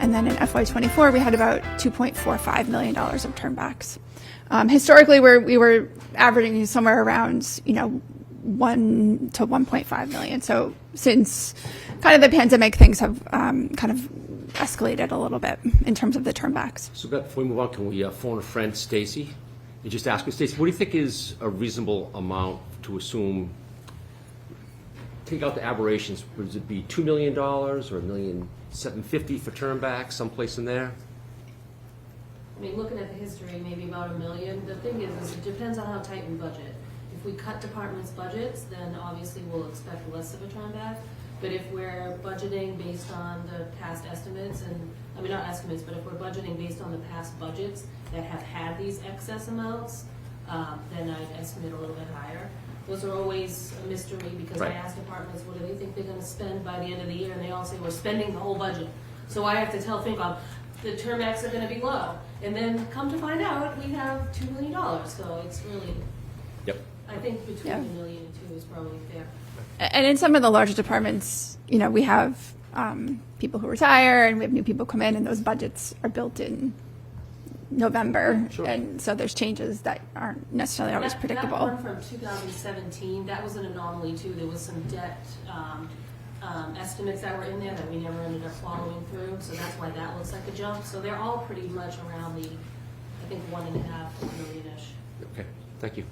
And then in FY24, we had about $2.45 million of turnbacks. Historically, we were averaging somewhere around, 1 to 1.5 million. So since kind of the pandemic, things have kind of escalated a little bit in terms of the turnbacks. So Beth, before we move on, can we phone a friend, Stacy, and just ask her, Stacy, what do you think is a reasonable amount to assume? Take out the aberrations. Would it be $2 million or $1,750,000 for turnback, someplace in there? I mean, looking at the history, maybe about $1 million. The thing is it depends on how tight we budget. If we cut departments' budgets, then obviously we'll expect less of a turnback. But if we're budgeting based on the past estimates, and I mean not estimates, but if we're budgeting based on the past budgets that have had these excess amounts, then I'd estimate a little bit higher. Those are always a mystery because I ask departments, what do they think they're going to spend by the end of the year? And they all say, we're spending the whole budget. So I have to tell FinCom, the turnbacks are going to be low. And then come to find out, we have $2 million. So it's really, I think between $1 million and $2 million is probably fair. And in some of the larger departments, we have people who retire and we have new people come in, and those budgets are built in November. Sure. And so there's changes that aren't necessarily always predictable. That one from 2017, that was an anomaly too. There was some debt estimates that were in there that we never ended up following through. So that's why that looks like a jump. So they're all pretty much around the, I think, 1.5 million-ish. Okay, thank you.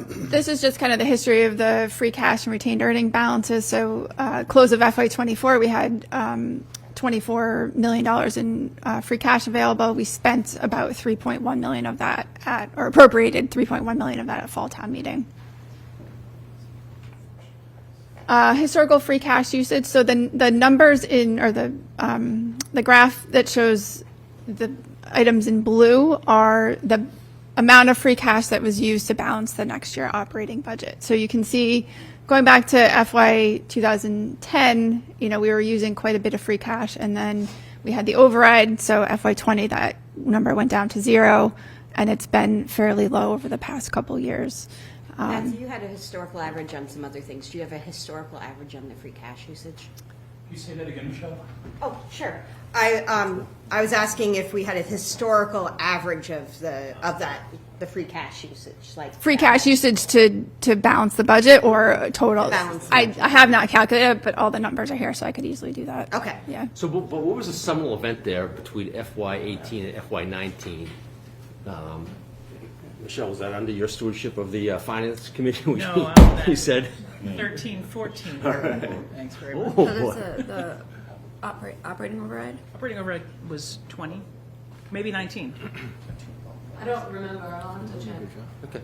This is just kind of the history of the free cash and retained earning balances. So close of FY24, we had $24 million in free cash available. We spent about $3.1 million of that or appropriated $3.1 million of that at fall town meeting. Historical free cash usage. So the numbers or the graph that shows the items in blue are the amount of free cash that was used to balance the next year operating budget. So you can see going back to FY 2010, we were using quite a bit of free cash, and then we had the override. So FY20, that number went down to 0, and it's been fairly low over the past couple years. Beth, you had a historical average on some other things. Do you have a historical average on the free cash usage? Can you say that again, Michelle? Oh, sure. I was asking if we had a historical average of the free cash usage, like free cash usage to balance the budget or total. I have not calculated, but all the numbers are here, so I could easily do that. Okay. Yeah. So, but what was the seminal event there between FY18 and FY19? Michelle, was that under your stewardship of the Finance Committee? No, you said 13, 14. All right. Thanks very much. So there's the operating override? Operating override was 20, maybe 19. I don't remember. I'll have to check. Okay.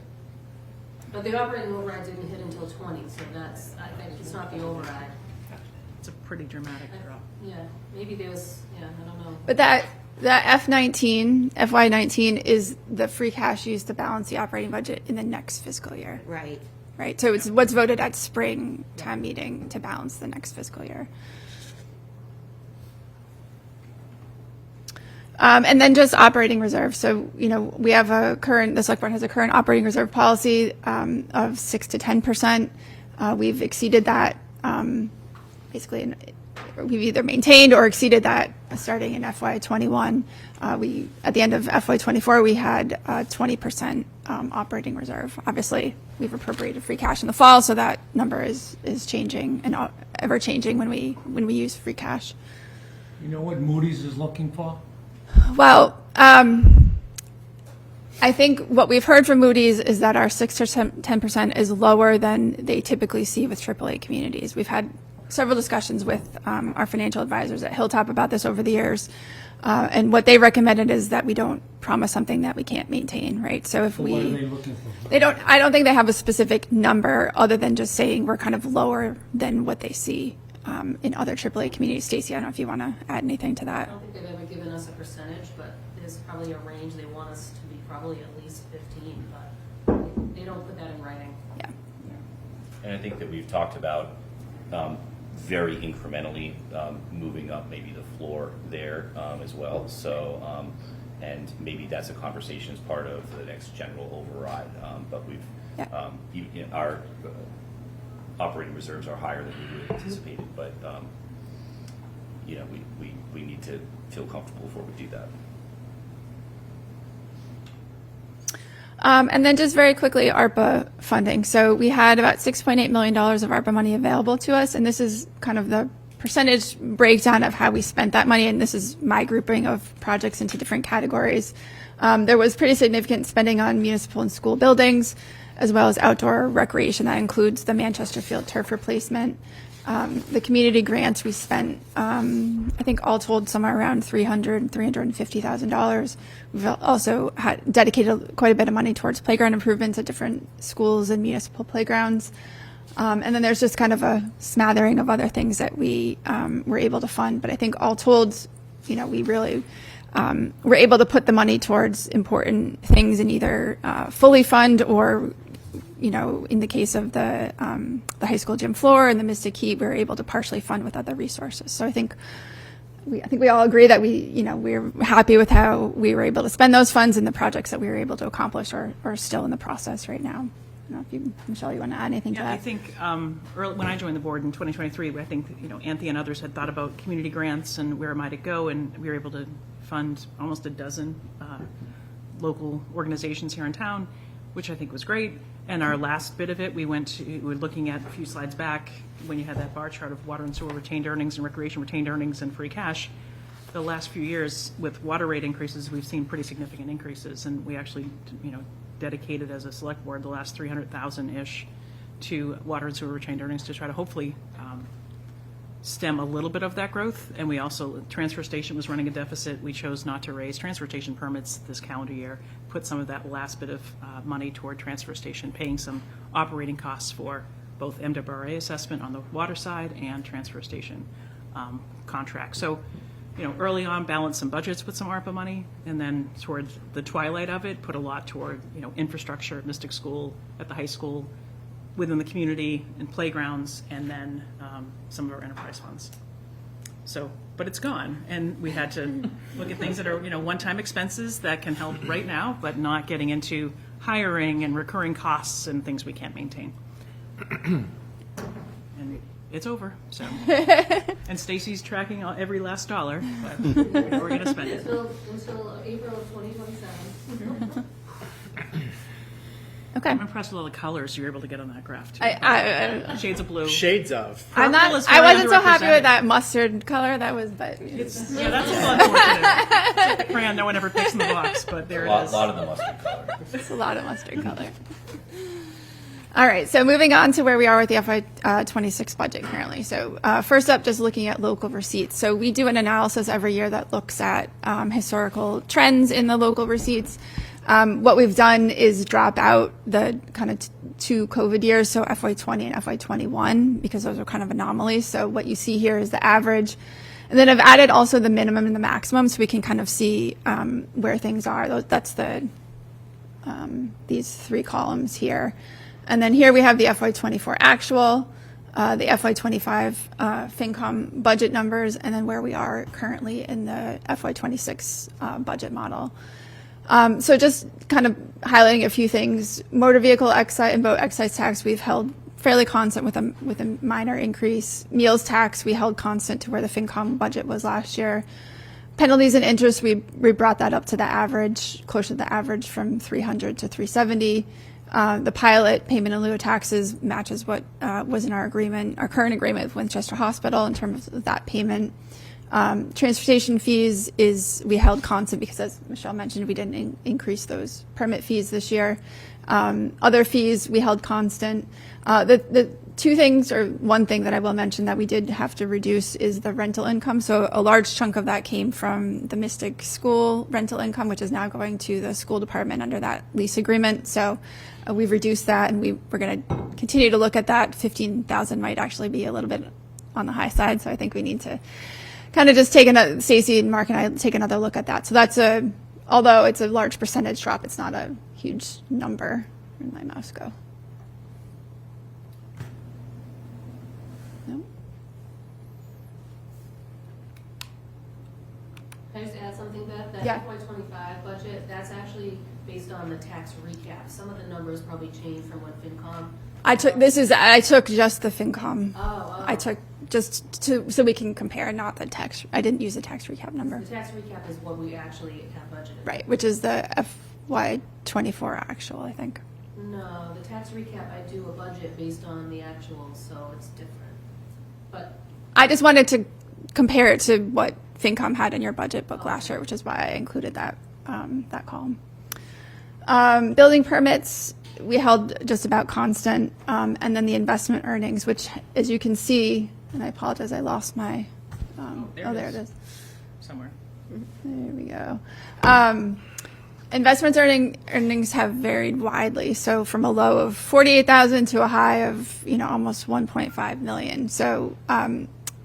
But the operating override didn't hit until 20, so that's, I think it's not the override. It's a pretty dramatic drop. Yeah, maybe there was, I don't know. But that FY19 is the free cash used to balance the operating budget in the next fiscal year. Right. Right. So it's what's voted at spring town meeting to balance the next fiscal year. And then just operating reserve. So, we have the select board has a current operating reserve policy of 6 to 10%. We've exceeded that. Basically, we've either maintained or exceeded that starting in FY21. At the end of FY24, we had 20% operating reserve. Obviously, we've appropriated free cash in the fall, so that number is changing and ever changing when we use free cash. You know what Moody's is looking for? Well, I think what we've heard from Moody's is that our 6 to 10% is lower than they typically see with AAA communities. We've had several discussions with our financial advisors at Hilltop about this over the years, and what they recommended is that we don't promise something that we can't maintain, right? So if What are they looking for? I don't think they have a specific number other than just saying we're kind of lower than what they see in other AAA communities. Stacy, I don't know if you want to add anything to I that. don't think they've ever given us a percentage, but there's probably a range. They want us to be probably at least 15, but they don't put that in writing. Yeah. And I think that we've talked about very incrementally moving up maybe the floor there as well. So, and maybe that's a conversation as part of the next general override. But we've, our operating reserves are higher than we would anticipated. But, you know, we need to feel comfortable before we do that. And then just very quickly, ARPA funding. So we had about $6.8 million of ARPA money available to us, and this is kind of the percentage breakdown of how we spent that money, and this is my grouping of projects into different categories. There was pretty significant spending on municipal and school buildings, as well as outdoor recreation. That includes the Manchester Field turf replacement. The community grants we spent, I think all told somewhere around $350,000. We've also dedicated quite a bit of money towards playground improvements at different schools and municipal playgrounds. And then there's just kind of a smattering of other things that we were able to fund. But I think all told, you know, we really were able to put the money towards important things and either fully fund or, you know, in the case of the high school gym floor and the Mystic Heat, we were able to partially fund with other resources. So I think we all agree that we're happy with how we were able to spend those funds and the projects that we were able to accomplish are still in the process right now. I don't know if you, Michelle, you want to add anything to that? I think early, when I joined the board in 2023, I think, you know, Anthony and others had thought about community grants and where might it go, and we were able to fund almost a dozen local organizations here in town, which I think was great. And our last bit of it, we were looking at a few slides back when you had that bar chart of water and sewer retained earnings and recreation retained earnings and free cash. The last few years with water rate increases, we've seen pretty significant increases, and we actually, you know, dedicated as a select board the last 300,000-ish to water and sewer retained earnings to try to hopefully stem a little bit of that growth. And we also, transfer station was running a deficit. We chose not to raise transportation permits this calendar year, put some of that last bit of money toward transfer station, paying some operating costs for both MWRA assessment on the water side and transfer station contract. So, you know, early on, balance some budgets with some ARPA money, and then toward the twilight of it, put a lot toward, you know, infrastructure at Mystic School, at the high school, within the community, and playgrounds, and then some of our enterprise funds. So, but it's gone, and we had to look at things that are, you know, one-time expenses that can help right now, but not getting into hiring and recurring costs and things we can't maintain. And it's over, so. And Stacy's tracking every last dollar, but we're going to spend it. Until April of 2027. Okay. I'm impressed with all the colors you were able to get on that graph, too. Shades of blue. Shades of. I'm not. Purple is I very wasn't so happy underrepresented. with that mustard color. That was, but Yeah, that's a little unfortunate. It's like the crayon no one ever picks in the box, but there it is. A lot of the mustard color. it's a lot of mustard color. All right, so moving on to where we are with the FY26 budget currently. So first up, just looking at local receipts. So we do an analysis every year that looks at historical trends in the local receipts. What we've done is drop out the kind of two COVID years, so FY20 and FY21, because those are kind of anomalies. So what you see here is the average. And then I've added also the minimum and the maximum, so we can kind of see where things are. That's the these three columns here. And then here we have the FY24 actual, the FY25 FinCom budget numbers, and then where we are currently in the FY26 budget model. So just kind of highlighting a few things. Motor vehicle excise and boat excise tax we've held fairly constant with a minor increase. Meals tax we held constant to where the FinCom budget was last year. Penalties and interest we brought that up to the average, close to the average from 300 to 370. The pilot payment in lieu of taxes matches what was in our agreement, our current agreement with Winchester Hospital in terms of that payment. Transportation fees we held constant because, as Michelle mentioned, we didn't increase those permit fees this year. Other fees we held constant. The two things, or one thing that I will mention that we did have to reduce is the rental income. So a large chunk of that came from the Mystic School rental income, which is now going to the school department under that lease agreement. So we've reduced that, and we're going to continue to look at that. 15,000 might actually be a little bit on the high side. So I think we need to kind of just take another, Stacy and Mark and I take another look at that. So that's although it's a large percentage drop, it's not a huge number. Where'd my mouse go? No. Can I just add something, Beth? That Yeah. FY25 budget, that's actually based on the tax recap. Some of the numbers probably changed from what FinCom. I took just the FinCom. Oh. I took just so we can compare, not the tax. I didn't use the tax recap number. The tax recap is what we actually have budgeted. Right, which is the FY24 actual, I think. No, the tax recap, I do a budget based on the actual, so it's different. But I just wanted to compare it to what FinCom had in your budget book last year, which is why I included that that column. Building permits, we held just about constant, and then the investment earnings, which, as you can see, and I apologize, I lost my. There it is. Somewhere. There we go. Investments earnings have varied widely. So from a low of 48,000 to a high of almost 1.5 million. So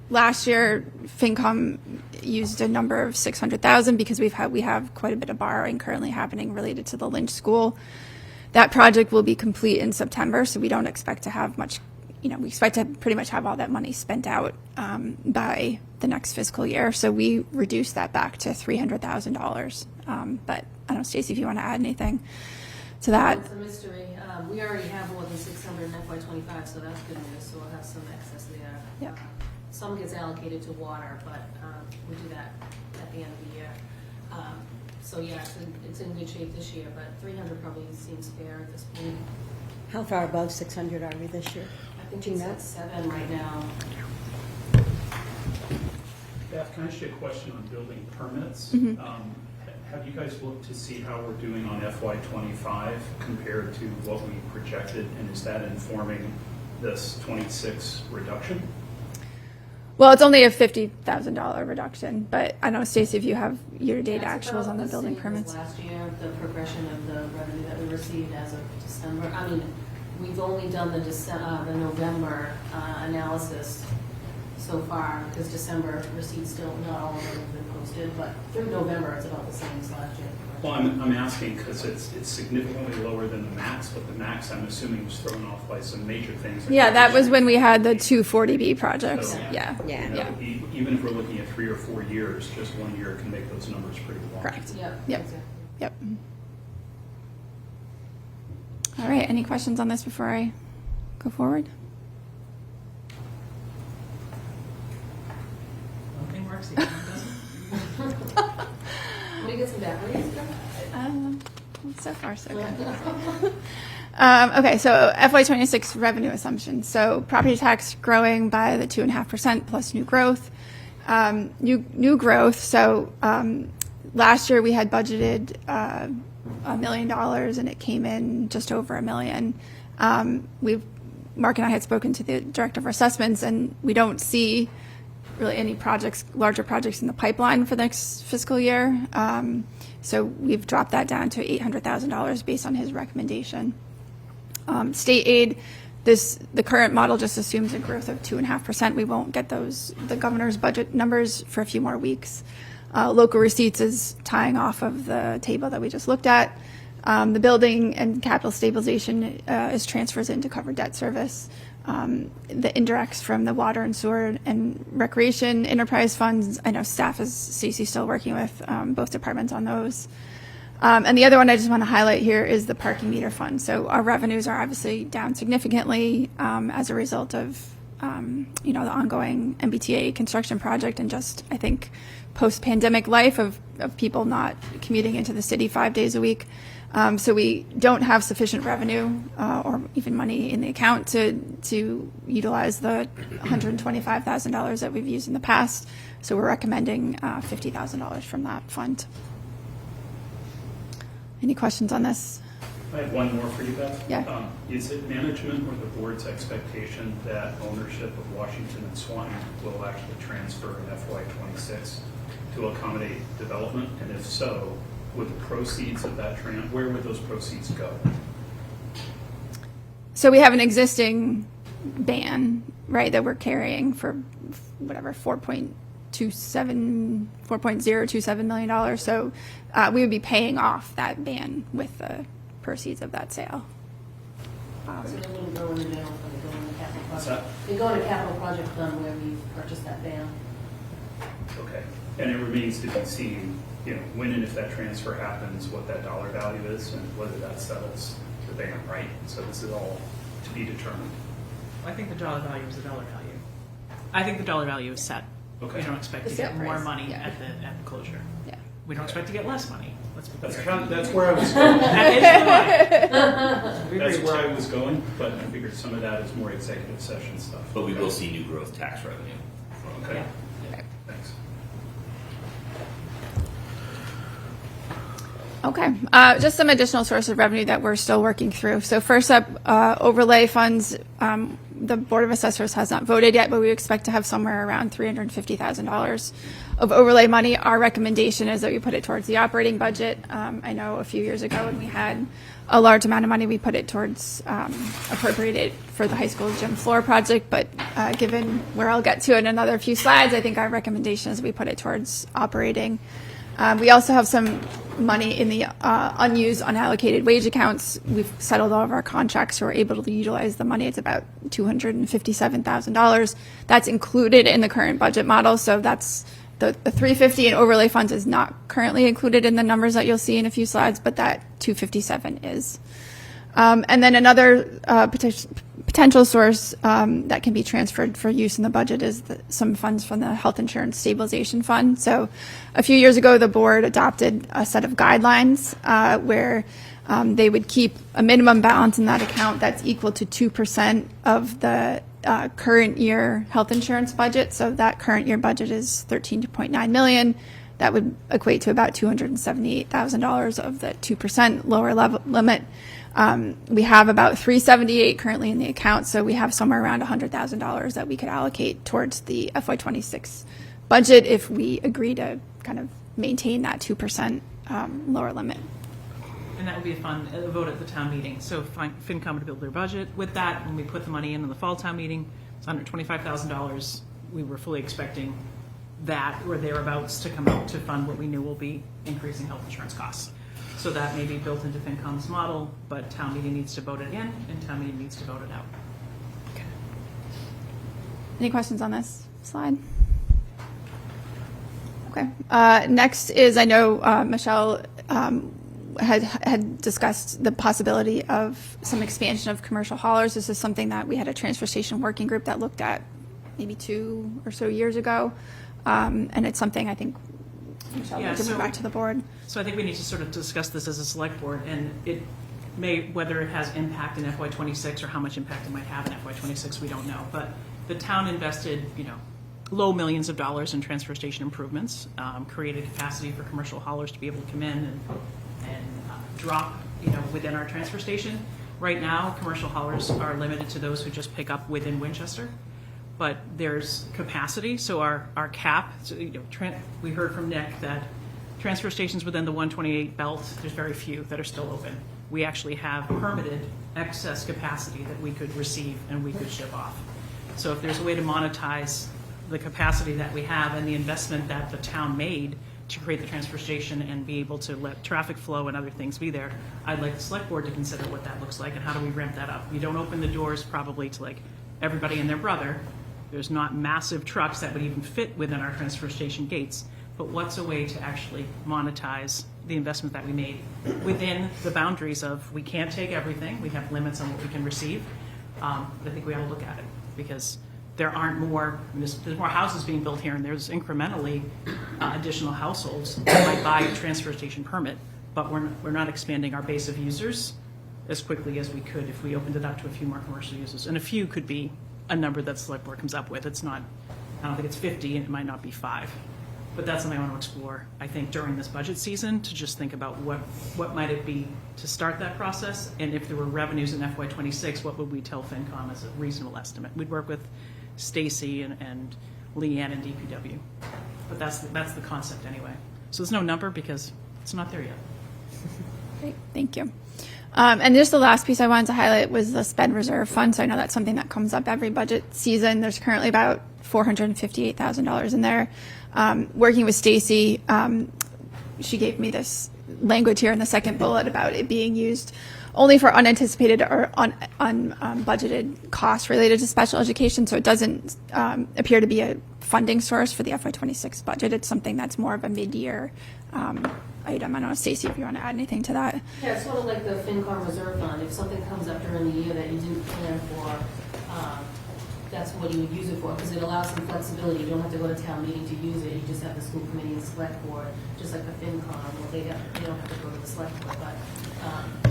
last year, FinCom used a number of 600,000 because we have quite a bit of borrowing currently happening related to the Lynch School. That project will be complete in September, so we don't expect to have much. We expect to pretty much have all that money spent out by the next fiscal year. So we reduced that back to $300,000. But I don't know, Stacey, if you want to add anything to that. it's a mystery. We already have more than 600 in FY25, so that's good news. So we'll have some excess there. Yep. Some gets allocated to water, but we do that at the end of the year. So yeah, it's in good shape this year, but 300 probably seems fair at this point. How far above 600 are we this year? I think Do you it's know? at 7 right now. Beth, can I ask you a question on building permits? Have you guys looked to see how we're doing on FY25 compared to what we projected, and is that informing this 26 reduction? Well, it's only a $50,000 reduction, but I don't know, Stacey, if you have year-to-date Yeah, it's actuals about on the building same as permits. last year, the progression of the revenue that we received as of December. I mean, we've only done the November analysis so far, because December receipts still, not all of them have been posted, but through November, it's about the same as last year. Well, I'm asking because it's significantly lower than the max, but the max, I'm assuming, was thrown off by some major things. Yeah, that was when we had the 240B projects. So, Yeah. Yeah. you know, even if we're looking at 3 or 4 years, just 1 year can make those numbers pretty long. Correct. Yep. Yep. Exactly. Yep. All right, any questions on this before I go forward? Nothing works even, does it? Let me get some batteries. So far, so good. Okay, so FY26 revenue assumptions. So property tax growing by the 2.5% plus new growth. New growth. So last year we had budgeted $1 million, and it came in just over $1 million. Mark and I had spoken to the director of assessments, and we don't see really any larger projects in the pipeline for the next fiscal year. So we've dropped that down to $800,000 based on his recommendation. State aid, the current model just assumes a growth of 2.5%. We won't get the governor's budget numbers for a few more weeks. Local receipts is tying off of the table that we just looked at. The building and capital stabilization is transfers into covered debt service. The indirects from the water and sewer and recreation enterprise funds. I know staff is Stacey still working with both departments on those. And the other one I just want to highlight here is the parking meter fund. So our revenues are obviously down significantly as a result of the ongoing MBTA construction project and just, I think, post-pandemic life of people not commuting into the city 5 days a week. So we don't have sufficient revenue or even money in the account to utilize the $125,000 that we've used in the past. So we're recommending $50,000 from that fund. Any questions on this? I have one more for you, Beth. Yeah. Is it management or the board's expectation that ownership of Washington and Swanton will actually transfer in FY26 to accommodate development? And if so, would the proceeds of that where would those proceeds go? So we have an existing ban, right, that we're carrying for whatever, $4.027 million. So we would be paying off that ban with the proceeds of that sale. So they wouldn't go in the general fund, they go in the capital What's project. They go in a capital project fund where we purchased that van. Okay, and it remains to be seen, when and if that transfer happens, what that dollar value is and whether that settles the ban, right? So this is all to be determined. I think the dollar value is the dollar value. I think the dollar value is set. Okay. We don't expect The to get sale more price, money yeah. at the closure. Yeah. We don't expect to get less money. Let's be That's clear. that's where I was going. That is the money. We That's agree where too. I was going, but I figured some of that is more executive session stuff. But we will see new growth tax revenue. Okay, Yeah. thanks. Okay, just some additional source of revenue that we're still working through. So first up, overlay funds. The Board of Assessors has not voted yet, but we expect to have somewhere around $350,000 of overlay money. Our recommendation is that we put it towards the operating budget. I know a few years ago when we had a large amount of money, we put it towards appropriated for the high school gym floor project, but given where I'll get to in another few slides, I think our recommendation is we put it towards operating. We also have some money in the unused, unallocated wage accounts. We've settled all of our contracts, so we're able to utilize the money. It's about $257,000. That's included in the current budget model, so that's the 350 in overlay funds is not currently included in the numbers that you'll see in a few slides, but that 257 is. And then another potential source that can be transferred for use in the budget is some funds from the Health Insurance Stabilization Fund. So a few years ago, the board adopted a set of guidelines where they would keep a minimum balance in that account that's equal to 2% of the current year health insurance budget. So that current year budget is $13.9 million. That would equate to about $278,000 of the 2% lower level limit. We have about $378 currently in the account, so we have somewhere around $100,000 that we could allocate towards the FY26 budget if we agree to kind of maintain that 2% lower limit. And that would be a vote at the town meeting. So FinCom would build their budget with that. When we put the money in the fall town meeting, it's $125,000. We were fully expecting that or thereabouts to come out to fund what we knew will be increasing health insurance costs. So that may be built into FinCom's model, but town meeting needs to vote it in and town meeting needs to vote it out. Any questions on this slide? Okay. Next is, I know Michelle had discussed the possibility of some expansion of commercial haulers. This is something that we had a transfer station working group that looked at maybe 2 or so years ago. And it's something I think Michelle Yeah, needs to so- move back to the board. So I think we need to sort of discuss this as a select board, and it may, whether it has impact in FY26 or how much impact it might have in FY26, we don't know. But the town invested, low millions of dollars in transfer station improvements, created capacity for commercial haulers to be able to come in and drop, within our transfer station. Right now, commercial haulers are limited to those who just pick up within Winchester. But there's capacity, so our cap, so, we heard from Nick that transfer stations within the 128 belt, there's very few that are still open. We actually have permitted excess capacity that we could receive and we could ship off. So if there's a way to monetize the capacity that we have and the investment that the town made to create the transfer station and be able to let traffic flow and other things be there, I'd like the select board to consider what that looks like and how do we ramp that up. You don't open the doors probably to like everybody and their brother. There's not massive trucks that would even fit within our transfer station gates, but what's a way to actually monetize the investment that we made within the boundaries of, we can't take everything, we have limits on what we can receive, but I think we ought to look at it, because there aren't more, there's more houses being built here, and there's incrementally additional households that might buy a transfer station permit, but we're not expanding our base of users as quickly as we could if we opened it up to a few more commercial users, and a few could be a number that the select board comes up with. It's not, I don't think it's 50, and it might not be 5. But that's something I want to explore, I think, during this budget season, to just think about what might it be to start that process, and if there were revenues in FY26, what would we tell FinCom as a reasonable estimate? We'd work with Stacy and Leanne and DPW. But that's the concept anyway. So there's no number because it's not there yet. Great, thank you. And just the last piece I wanted to highlight was the sped reserve fund. So I know that's something that comes up every budget season. There's currently about $458,000 in there. Working with Stacy, she gave me this language here in the second bullet about it being used only for unanticipated or unbudgeted costs related to special education. So it doesn't appear to be a funding source for the FY26 budget. It's something that's more of a mid-year item. I don't know, Stacy, if you want to add anything to that. Yeah, it's sort of like the FinCom reserve fund. If something comes up during the year that you didn't plan for, that's what you would use it for, because it allows some flexibility. You don't have to go to town meeting to use it. You just have the school committee and select board, just like the FinCom. Well, they don't have to go to the select board, but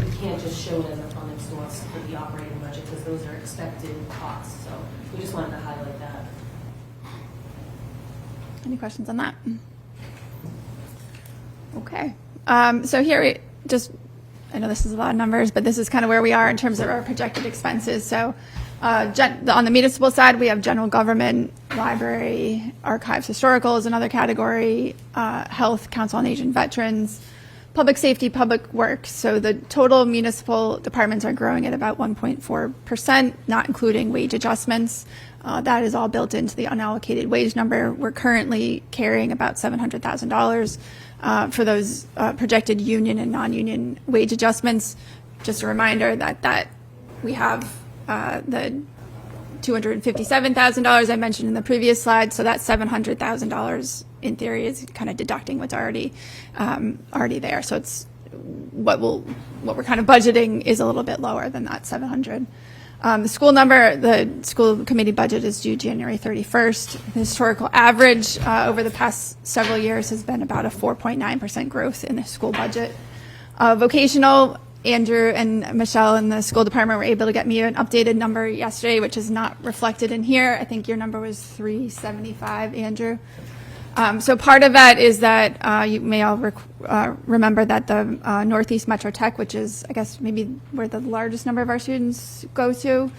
you can't just show it as a funding source for the operating budget, because those are expected costs. So we just wanted to highlight that. Any questions on that? Okay. So here, I know this is a lot of numbers, but this is kind of where we are in terms of our projected expenses. So on the municipal side, we have general government, library, archives, historical is another category, health, council on aging, veterans, public safety, public works. So the total municipal departments are growing at about 1.4%, not including wage adjustments. That is all built into the unallocated wage number. We're currently carrying about $700,000 for those projected union and non-union wage adjustments. Just a reminder that we have the $257,000 I mentioned in the previous slide. So that $700,000 in theory is kind of deducting what's already there. So it's what we're kind of budgeting is a little bit lower than that 700. The school committee budget is due January 31st. The historical average over the past several years has been about a 4.9% growth in the school budget. Vocational, Andrew and Michelle in the school department were able to get me an updated number yesterday, which is not reflected in here. I think your number was 375, Andrew. So part of that is that you may all remember that the Northeast Metro Tech, which is, I guess, maybe where the largest number of our students go to,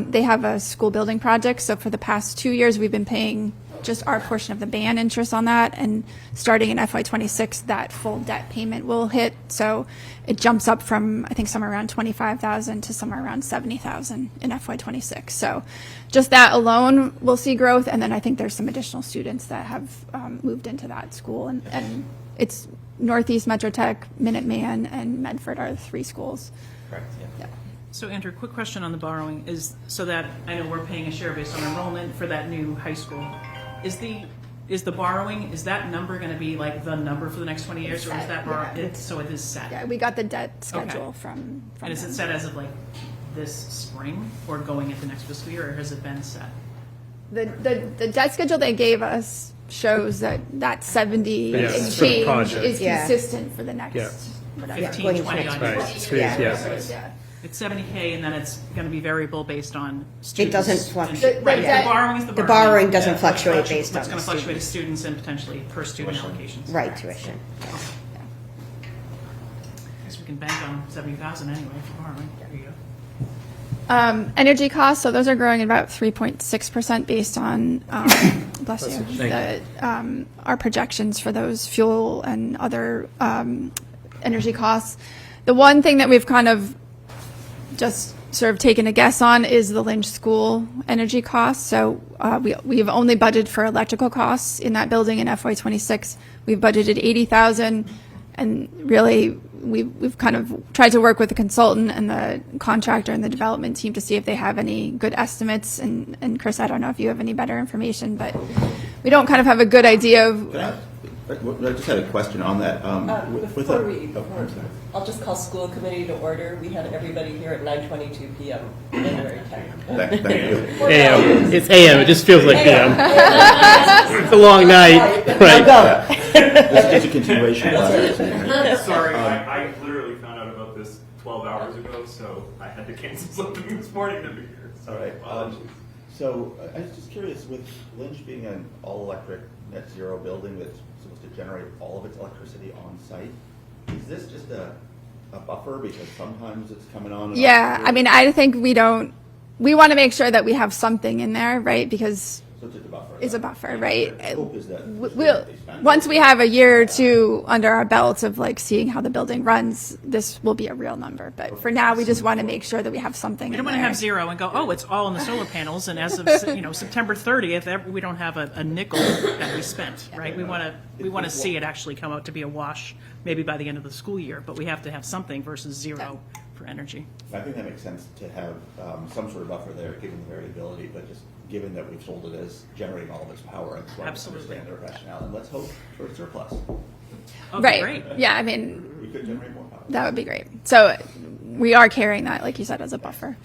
they have a school building project. So for the past 2 years, we've been paying just our portion of the ban interest on that. And starting in FY26, that full debt payment will hit. So it jumps up from, I think, somewhere around 25,000 to somewhere around 70,000 in FY26. So just that alone will see growth. And then I think there's some additional students that have moved into that school. And it's Northeast Metro Tech, Minuteman, and Medford are the three schools. Correct, yeah. Yeah. So Andrew, quick question on the borrowing is, so that I know we're paying a share based on enrollment for that new high school. Is the borrowing, is that number going to be like the number for the next 20 years, or is that so it is set? Yeah, we got the debt schedule Okay. from And is it them. set as of like this spring or going into next fiscal year, or has it been set? The debt schedule they gave us shows that 70 Yes, and for the change project. is Yeah. consistent for the next Yeah. whatever. 15, going 20 next on year. your Right. Yeah. Yeah. It's 70K, and then it's going to be variable based on It students. doesn't fluctuate. Right, Yeah. the borrowing is the The borrowing. borrowing doesn't Yeah. fluctuate based on What's going the to fluctuate is students. students and potentially per student allocations. Right, tuition. I guess we can bank on 70,000 anyway for borrowing. There you go. Energy costs, so those are growing at about 3.6% based on, bless you, our projections for those fuel and other energy costs. The one thing that we've kind of just sort of taken a guess on is the Lynch School energy costs. So we've only budgeted for electrical costs in that building in FY26. We've budgeted 80,000, and really we've kind of tried to work with the consultant and the contractor and the development team to see if they have any good estimates. And Chris, I don't know if you have any better information, but we don't kind of have a good idea of. I just had a question on that. I'll just call school committee to order. We had everybody here at 9:22 p.m. January 10th. Thank you. AM. It's AM. It just feels like PM. It's a long night. Right. This is a continuation. Sorry, I literally found out about this 12 hours ago, so I had to cancel something this morning to be here. All right. So I was just curious, with Lynch being an all-electric net zero building that's supposed to generate all of its electricity on site, is this just a buffer because sometimes it's coming on? And Yeah, off? I mean, I think we want to make sure that we have something in there, right? Because So it's just a buffer. is a buffer, right? The hope is that We'll, they spend once it. we have a year or two under our belts of like seeing how the building runs, this will be a real number. But for now, we just want to make sure that we have something. We in don't want to there. have zero and go, oh, it's all in the solar panels, and as of, September 30th, we don't have a nickel that we spent, right? We want to see it actually come out to be a wash, maybe by the end of the school year, but we have to have something versus zero for energy. I think that makes sense to have some sort of buffer there, given the variability, but just given that we've sold it as generating all of its power, and so I Absolutely. understand their rationale, and let's hope for a surplus. Okay, Right. great. Yeah, I mean, We could generate more power. that would be great. So we are carrying that, like you said, as a buffer.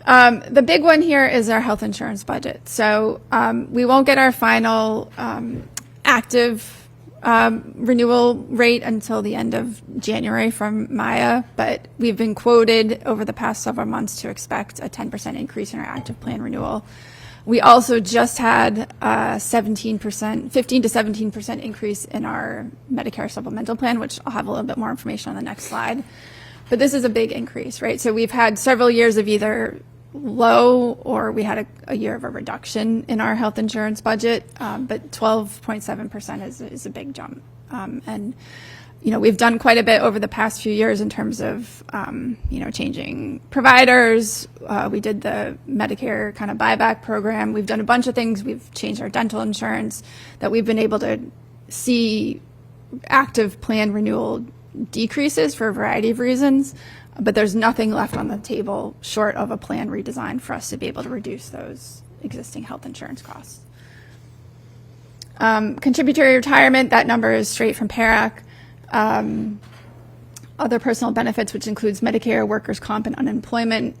The big one here is our health insurance budget. So we won't get our final active renewal rate until the end of January from Maya, but we've been quoted over the past several months to expect a 10% increase in our active plan renewal. We also just had a 15 to 17% increase in our Medicare supplemental plan, which I'll have a little bit more information on the next slide. But this is a big increase, right? So we've had several years of either low or we had a year of a reduction in our health insurance budget, but 12.7% is a big jump. And we've done quite a bit over the past few years in terms of, changing providers. We did the Medicare kind of buyback program. We've done a bunch of things. We've changed our dental insurance that we've been able to see active plan renewal decreases for a variety of reasons. But there's nothing left on the table short of a plan redesign for us to be able to reduce those existing health insurance costs. Contributory retirement, that number is straight from PARAC. Other personal benefits, which includes Medicare, workers' comp, and unemployment.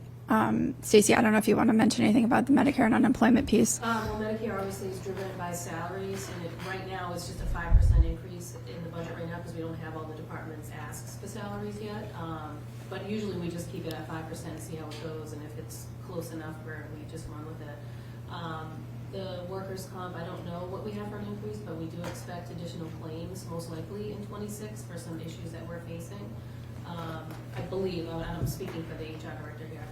Stacey, I don't know if you want to mention anything about the Medicare and unemployment piece. Well, Medicare obviously is driven by salaries, and right now it's just a 5% increase in the budget right now because we don't have all the departments' asks for salaries yet. But usually we just keep it at 5%, see how it goes, and if it's close enough where we just run with it. The workers' comp, I don't know what we have for an increase, but we do expect additional claims, most likely in 26 for some issues that we're facing. I believe, I'm speaking for the HR director here.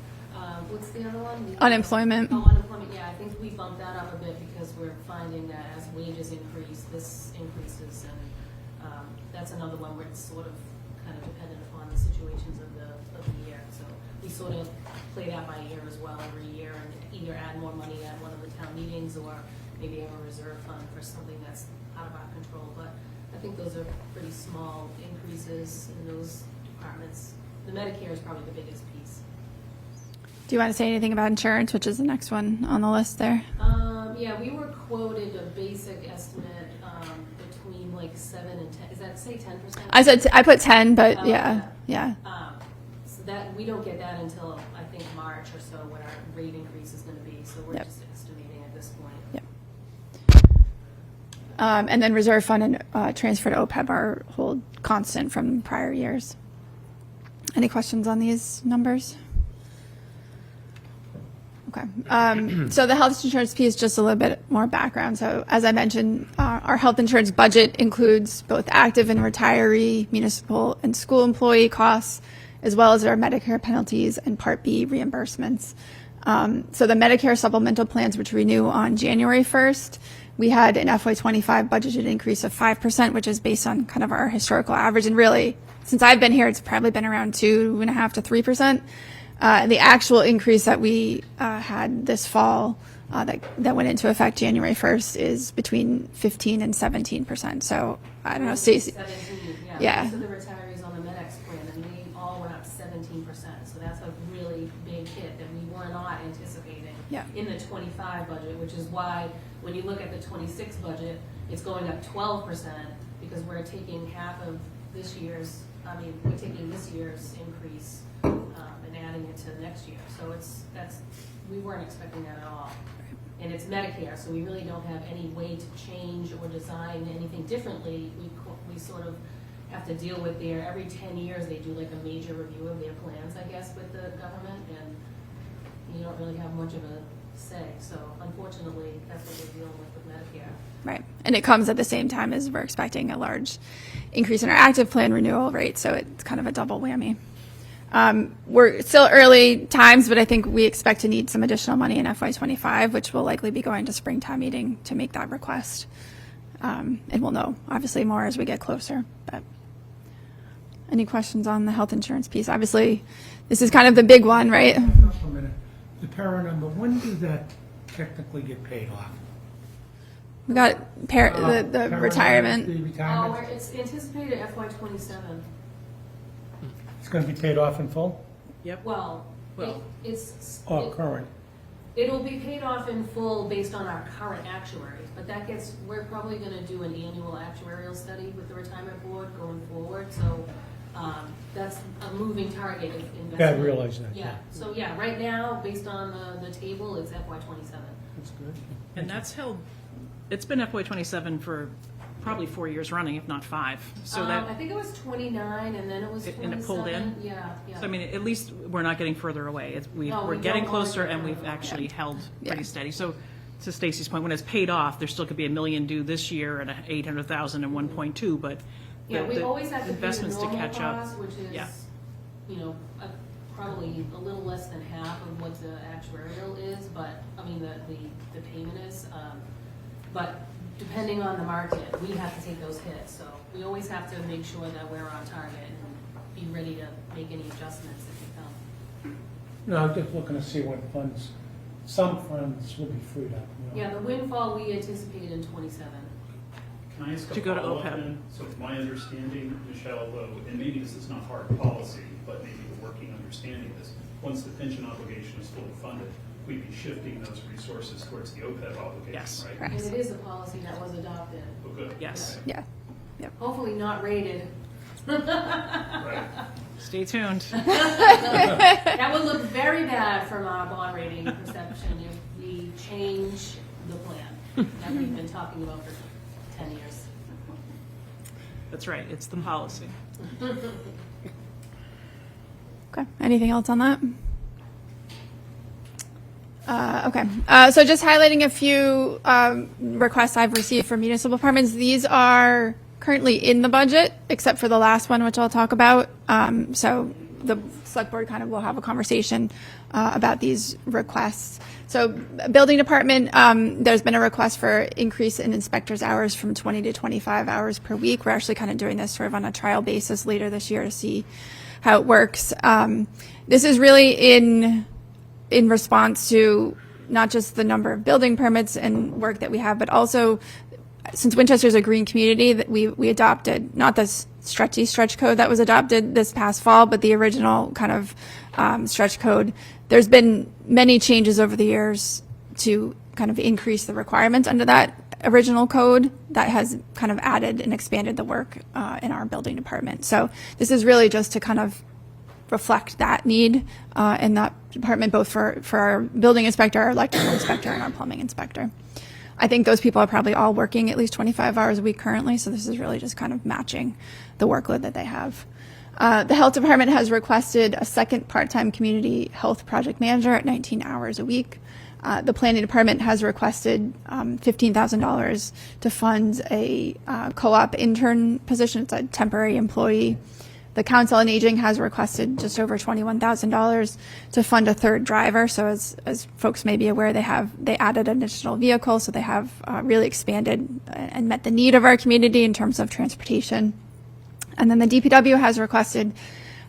What's the other one? Unemployment. Oh, unemployment, yeah, I think we bumped that up a bit because we're finding that as wages increase, this increases, and that's another one where it's sort of kind of dependent upon the situations of the year. So we sort of play that by ear as well every year and either add more money at one of the town meetings or maybe have a reserve fund for something that's out of our control. But I think those are pretty small increases in those departments. The Medicare is probably the biggest piece. Do you want to say anything about insurance, which is the next one on the list there? Yeah, we were quoted a basic estimate between like 7 and 10. Is that say 10%? I put 10, but Oh, yeah. So that we don't get that until I think March or so when our rate increase is going to be. So we're Yep. just estimating at this point. Yep. And then reserve fund and transfer to OPEB are hold constant from prior years. Any questions on these numbers? Okay. So the health insurance piece, just a little bit more background. So as I mentioned, our health insurance budget includes both active and retiree, municipal and school employee costs, as well as our Medicare penalties and Part B reimbursements. So the Medicare supplemental plans, which renew on January 1st, we had an FY25 budgeted increase of 5%, which is based on kind of our historical average. And really, since I've been here, it's probably been around 2.5% to 3%. The actual increase that we had this fall that went into effect January 1st is between 15 and 17%. So I don't know, Stacey. 17, Yeah. Most of the retirees on the MedX plan, and they all went up 17%. So that's a really big hit that we were not anticipating in the 25 budget, which is why when you look at the 26 budget, it's going up 12% because we're taking half of this year's, we're taking this year's increase and adding it to next year. So we weren't expecting that at all. And it's Medicare, so we really don't have any way to change or design anything differently. We sort of have to deal with every 10 years they do like a major review of their plans, I guess, with the government, and you don't really have much of a say. So unfortunately, that's what we're dealing with Medicare. Right. And it comes at the same time as we're expecting a large increase in our active plan renewal rate. So it's kind of a double whammy. We're still early times, but I think we expect to need some additional money in FY25, which will likely be going to spring town meeting to make that request. And we'll know, obviously, more as we get closer. But any questions on the health insurance piece? Obviously, this is kind of the big one, right? Just a minute. The para number, when does that technically get paid off? We got the Para number, retirement. The Oh, retirement, it's anticipated FY27. it's going to be paid off in full Well, Well- or current? it'll be paid off in full based on our current actuaries, but we're probably gonna do an annual actuarial study with the retirement board going forward, so, that's a moving target of investment. Yeah, I realize that, Yeah, yeah. so yeah, right now, based on the table, it's FY27. That's good. And that's held, it's been FY27 for probably 4 years running, if not 5. So I that, think it was 29, and then it was 27. and it pulled in? Yeah, yeah. so I mean, at least we're not getting further away. No, We're we getting don't want closer, to and go we've further. actually held Yeah. pretty steady. So to Stacy's point, when it's paid off, there still could be $1 million due this year and $800,000 and 1.2, but Yeah, we the always have to pay the investments to normal catch up. cost, which Yeah. is, probably a little less than half of what the actuarial is, but, the payment is, but depending on the market, we have to take those hits, so we always have to make sure that we're on target and be ready to make any adjustments if we come. No, I'm just looking to see what funds, some funds will be freed up. you know. Yeah, the windfall we anticipate in 27. Can I ask a To go to follow-up OPEB. then? So my understanding, Michelle, though, and maybe this is not hard policy, but maybe the working understanding is, once the pension obligation is fully funded, we'd be shifting those resources towards the OPEB obligation, Yes. right? Correct. And it is a policy that was adopted, Oh, good. Yes. Okay. Yeah. hopefully not rated. Right. Stay tuned. That would look very bad from our bond rating perception if we change the plan that we've been talking about for 10 years. That's right, it's the policy. Okay. Anything else on that? Okay. So just highlighting a few requests I've received from municipal departments. These are currently in the budget, except for the last one, which I'll talk about. So the select board kind of will have a conversation about these requests. So building department, there's been a request for increase in inspectors' hours from 20 to 25 hours per week. We're actually kind of doing this sort of on a trial basis later this year to see how it works. This is really in response to not just the number of building permits and work that we have, but also since Winchester is a green community, that we adopted not this stretch code that was adopted this past fall, but the original kind of stretch code. There's been many changes over the years to kind of increase the requirements under that original code that has kind of added and expanded the work in our building department. So this is really just to kind of reflect that need in that department, both for our building inspector, our electrical inspector, and our plumbing inspector. I think those people are probably all working at least 25 hours a week currently, so this is really just kind of matching the workload that they have. The health department has requested a second part-time community health project manager at 19 hours a week. The planning department has requested $15,000 to fund a co-op intern position. It's a temporary employee. The Council on Aging has requested just over $21,000 to fund a third driver. So as folks may be aware, they added an additional vehicle, so they have really expanded and met the need of our community in terms of transportation. And then the DPW has requested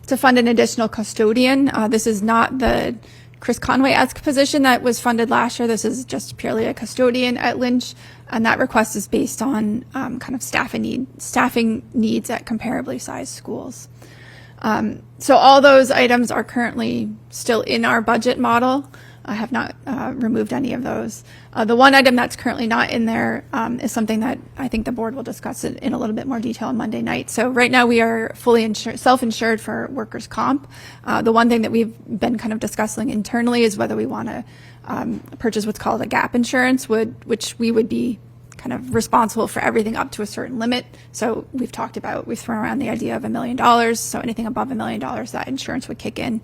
to fund an additional custodian. This is not the Chris Conway-esque position that was funded last year. This is just purely a custodian at Lynch, and that request is based on kind of staffing needs at comparably sized schools. So all those items are currently still in our budget model. I have not removed any of those. The one item that's currently not in there is something that I think the board will discuss in a little bit more detail on Monday night. So right now we are fully self-insured for workers' comp. The one thing that we've been kind of discussing internally is whether we want to purchase what's called a gap insurance, which we would be kind of responsible for everything up to a certain limit. So we've thrown around the idea of $1 million. So anything above $1 million, that insurance would kick in.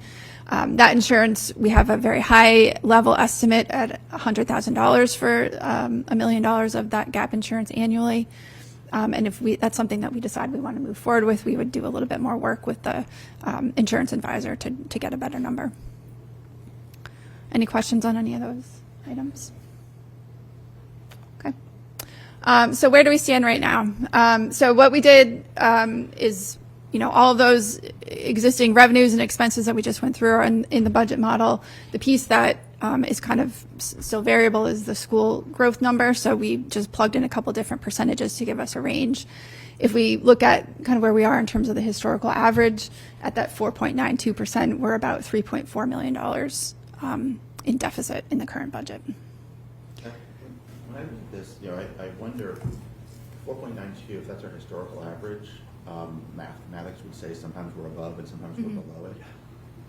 That insurance, we have a very high level estimate at $100,000 for $1 million of that gap insurance annually. And if that's something that we decide we want to move forward with, we would do a little bit more work with the insurance advisor to get a better number. Any questions on any of those items? Okay. So where do we stand right now? So what we did is, all of those existing revenues and expenses that we just went through are in the budget model. The piece that is kind of still variable is the school growth number. So we just plugged in a couple different percentages to give us a range. If we look at kind of where we are in terms of the historical average, at that 4.92%, we're about $3.4 million in deficit in the current budget. When I read this, I wonder, 4.92, if that's our historical average, mathematics would say sometimes we're above and sometimes we're below it.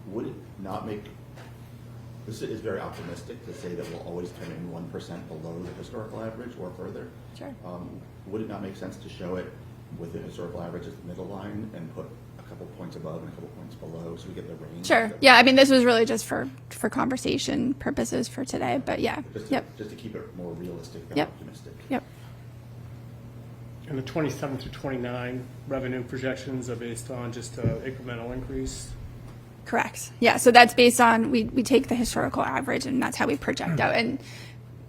Would it not make, this is very optimistic to say that we'll always come in 1% below the historical average or further? Sure. Would it not make sense to show it with the historical average as the middle line and put a couple points above and a couple points below so we get the range? Sure. Yeah, I mean, this was really just for conversation purposes for today, but yeah. Just to keep it more realistic than Yep. optimistic. Yep. And the 27 through 29 revenue projections are based on just an incremental increase? Correct. Yeah, so that's based on, we take the historical average and that's how we project out. And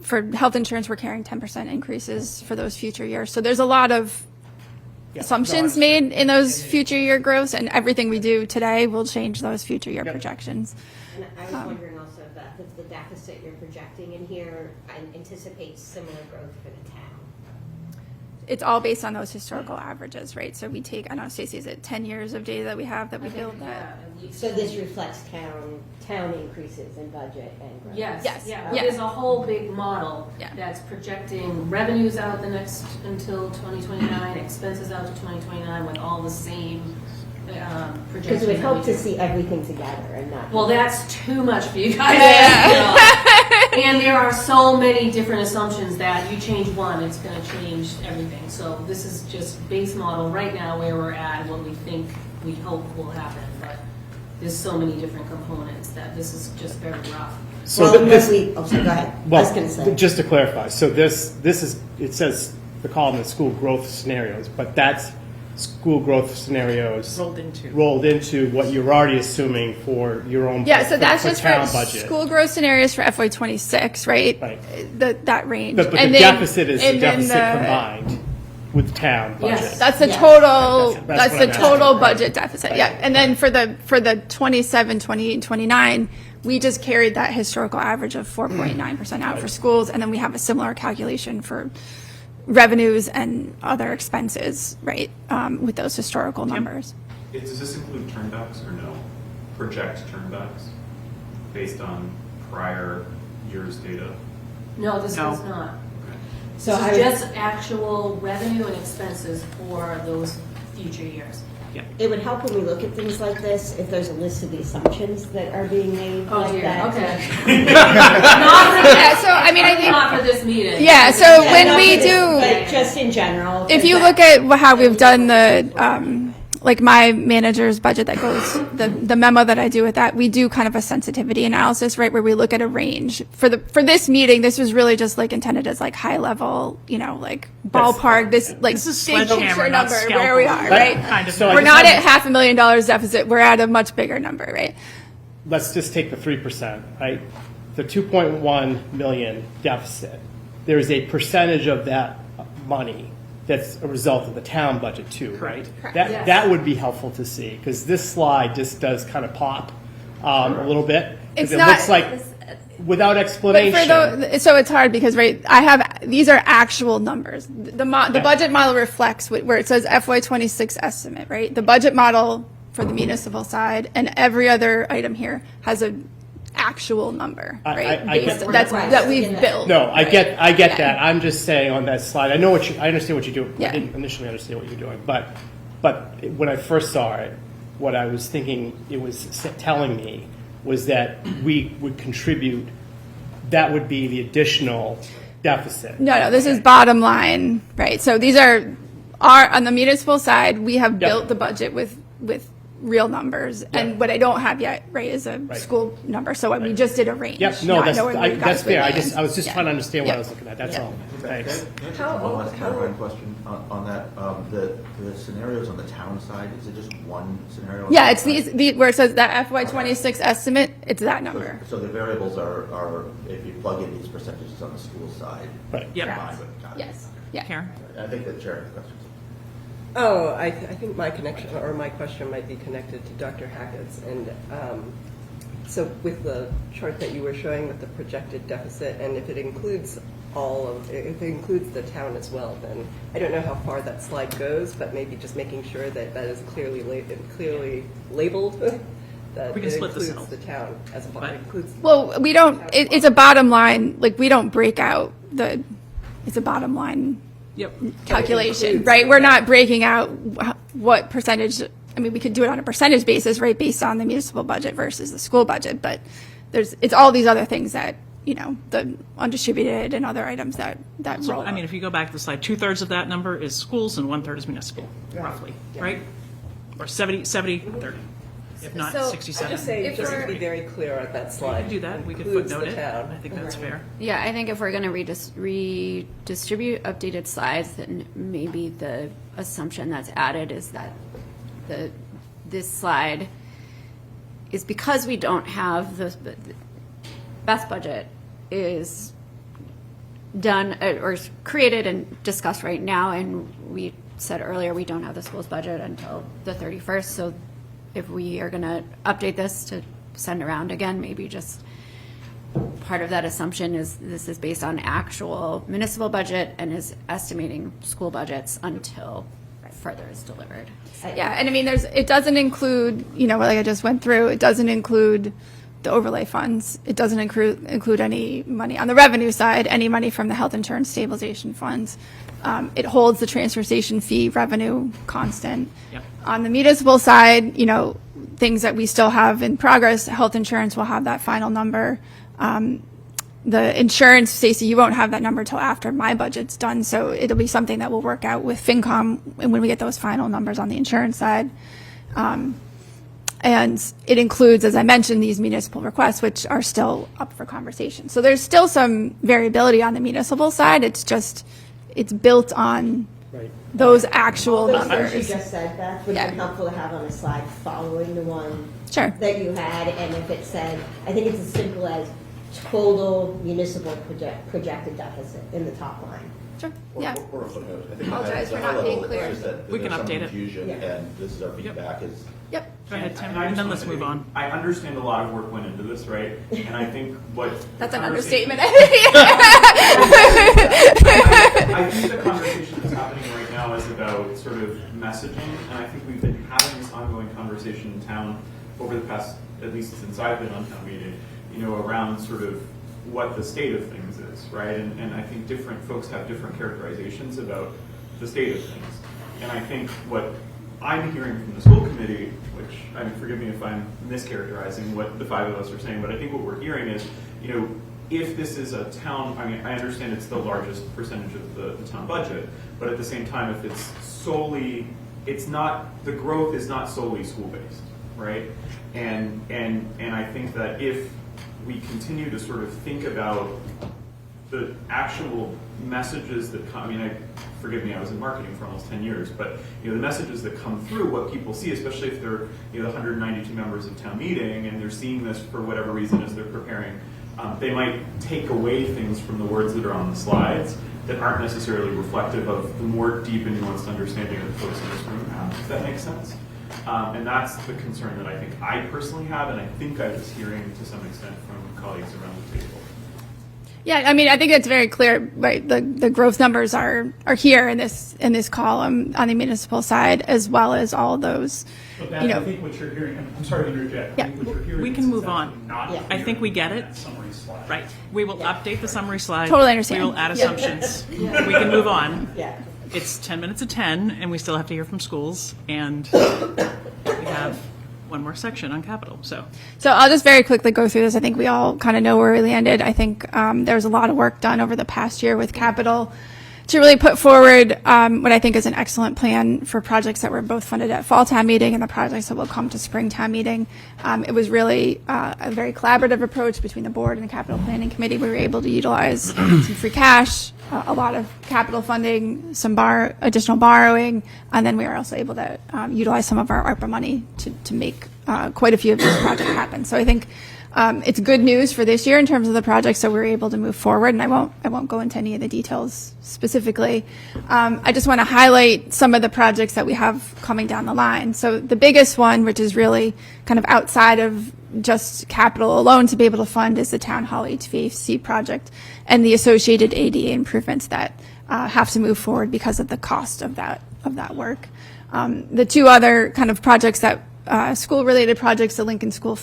for health insurance, we're carrying 10% increases for those future years. So there's a lot of assumptions made in those future year growths, and everything we do today will change those future year projections. And I was wondering also about the deficit you're projecting in here, I anticipate similar growth for the town. It's all based on those historical averages, right? So we take, I don't know, Stacey, is it 10 years of data that we have that we build that? So this reflects town increases in budget and growth? Yes, Yes. yeah. Yeah. There's a whole big model Yeah. that's projecting revenues out until 2029, expenses out to 2029 with all the same projections. Because we that hope do. to see everything together and not. Well, that's too much for you guys. And there are so many different assumptions that you change one, it's going to change everything. So this is just base model right now where we're at, what we think, we hope will happen. But there's so many different components that this is just very rough. So Well, this, go ahead. I was going to say. just to clarify, so this is, it says the column is school growth scenarios, but that's school growth scenarios rolled into what you're already assuming for your own Yeah, so that's for just town for budget. school growth scenarios for FY26, right? Right. That range. But And the then- deficit is the and then deficit combined with town budget. Yes. That's the Yes. total, That's that's what the I'm asking. total Right. budget deficit, yeah. And then for the 27, 28, and 29, we just carried that historical average of 4.9% out for schools, and then we have a similar calculation for revenues and other expenses, right, with those historical numbers. Does this include turnbacks or no? Project turnbacks based on prior year's data? No, this No. does not. So This is just actual revenue and expenses for those future years. It would help when we look at things like this, if there's a list of the assumptions that are being made Oh like dear, that. okay. Yeah, so I mean, I think, Not for this meeting. yeah, so Yeah, when not we for this, do, But just in general. if you look at how we've done the, like my manager's budget that goes, the memo that I do with that, we do kind of a sensitivity analysis, right, where we look at a range. For this meeting, this was really just like intended as like high level, like ballpark, this is big sledgehammer, picture not number where we scalpel. are, right? Kind of. So I We're just not have- at $500,000 deficit, we're at a much bigger number, right? Let's just take the 3%, right? The 2.1 million deficit. There is a percentage of that money that's a result of the town budget too, right? Correct. That that would be helpful to see, because this slide just does kind of pop a little bit. 'Cause It's it not- looks like, without But explanation. so it's hard because, right, these are actual numbers. The budget model reflects where it says FY26 estimate, right? The budget model for the municipal side and every other item here has an actual number, right? I get that we've built. No, I right? get Yeah. that. I'm just saying on that slide, I understand what you're doing. Yeah. I didn't initially understand what you were doing, but when I first saw it, what I was thinking it was telling me was that we would contribute, that would be the additional deficit. No, this is bottom line, right? So these are on the municipal side, we have built the budget with real numbers. And what I don't have yet, right, is a school number. So we just did a range. Yep, no, not know where you that's guys would fair. land. I was just Yeah. trying to understand what Yeah. I was looking at, that's all. Thanks. Can I ask one last clarifying question on that? The scenarios on the town side, is it just one scenario? on Yeah, the it's side? these, where it says that FY26 estimate, it's that number. So the variables are, if you plug in these percentages on the school side. Right. Yep. combined with- got it. Yes, yeah. Karen? I think the chair has questions. Oh, I think my connection, or my question might be connected to Dr. Hackett's. And so with the chart that you were showing with the projected deficit, and if it includes if it includes the town as well, then I don't know how far that slide goes, but maybe just making sure that that is clearly labeled, that We can it split this includes out. the town as a But- includes. Well, we don't, it's a bottom line, like, we don't break out it's a bottom line Yep. calculation, includes- right? We're not breaking out what percentage, I mean, we could do it on a percentage basis, right, based on the municipal budget versus the school budget, but it's all these other things that, the undistributed and other items that So, roll I mean, up. if you go back to the slide, 2/3 of that number is schools and 1/3 is municipal, roughly, right? Or 70/30, if not So- 67. Just say, If just to we're- be very clear on that We slide. could do that, we could includes footnote the it. town. I think that's fair. Yeah, I think if we're going to redistribute updated slides, then maybe the assumption that's added is that this slide is because we don't have the best budget is done or created and discussed right now, and we said earlier we don't have the school's budget until the 31st. So if we are going to update this to send around again, maybe just part of that assumption is this is based on actual municipal budget and is estimating school budgets until further is delivered. Yeah, and I mean, it doesn't include, like I just went through, it doesn't include the overlay funds. It doesn't include any money on the revenue side, any money from the health insurance stabilization funds. It holds the transfer station fee revenue constant. Yep. On the municipal side, things that we still have in progress, health insurance will have that final number. The insurance, Stacey, you won't have that number till after my budget's done, so it'll be something that we'll work out with FinCom and when we get those final numbers on the insurance side. And it includes, as I mentioned, these municipal requests, which are still up for conversation. So there's still some variability on the municipal side. It's built on Right. those actual Those things you numbers. just said, Beth, would Yeah. have been helpful to have on a slide following the one Sure. that you had, and if it said, I think it's as simple as total municipal projected deficit in the top line. Sure, Or- yeah. Or a footnote. I think Apologize the for high not being level clear. is that We can there's some update it. confusion, Yeah. and this is our feedback is, Yep. Go ahead, Tim, And I and just then wanted let's to move be- on. I understand a lot of work went into this, right? And I think what. That's an conversation- understatement. I think the conversation that's happening right now is about sort of messaging, and I think we've been having this ongoing conversation in town over the past, at least since I've been on town meeting, around sort of what the state of things is, right? And I think different folks have different characterizations about the state of things. And I think what I'm hearing from the school committee, which, I mean, forgive me if I'm mischaracterizing what the five of us are saying, but I think what we're hearing is, if this is a town, I mean, I understand it's the largest percentage of the town budget, but at the same time, if it's solely, the growth is not solely school-based, right? And I think that if we continue to sort of think about the actual messages that come, I mean, forgive me, I was in marketing for almost 10 years, but the messages that come through, what people see, especially if they're the 192 members of town meeting and they're seeing this for whatever reason as they're preparing, they might take away things from the words that are on the slides that aren't necessarily reflective of the more deep and nuanced understanding that the folks in this room have, if that makes sense. And that's the concern that I think I personally have, and I think I was hearing to some extent from colleagues around the table. Yeah, I mean, I think it's very clear, right? The growth numbers are here in this column on the municipal side, as well as all those. But Beth, I think what you're hearing, I'm sorry to interject. Yeah. I think what you're hearing We is can it's move on. actually not Yeah. I think we get clear in it. that summary slide. Right. We will update the summary slide. Totally understand. We will add Yeah. assumptions. We can move on. Yeah. It's 10 minutes of 10, and we still have to hear from schools, and we have one more section on capital, so. So I'll just very quickly go through this. I think we all kind of know where we landed. I think there was a lot of work done over the past year with capital to really put forward what I think is an excellent plan for projects that were both funded at fall town meeting and the projects that will come to spring town meeting. It was really a very collaborative approach between the board and the capital planning committee. We were able to utilize some free cash, a lot of capital funding, some additional borrowing, and then we were also able to utilize some of our ARPA money to make quite a few of these projects happen. So I think it's good news for this year in terms of the projects that we're able to move forward, and I won't go into any of the details specifically. I just want to highlight some of the projects that we have coming down the line. So the biggest one, which is really kind of outside of just capital alone to be able to fund, is the town hall HVAC project and the associated ADA improvements that have to move forward because of the cost of that work. The two other kind of projects that school-related projects, the Lincoln School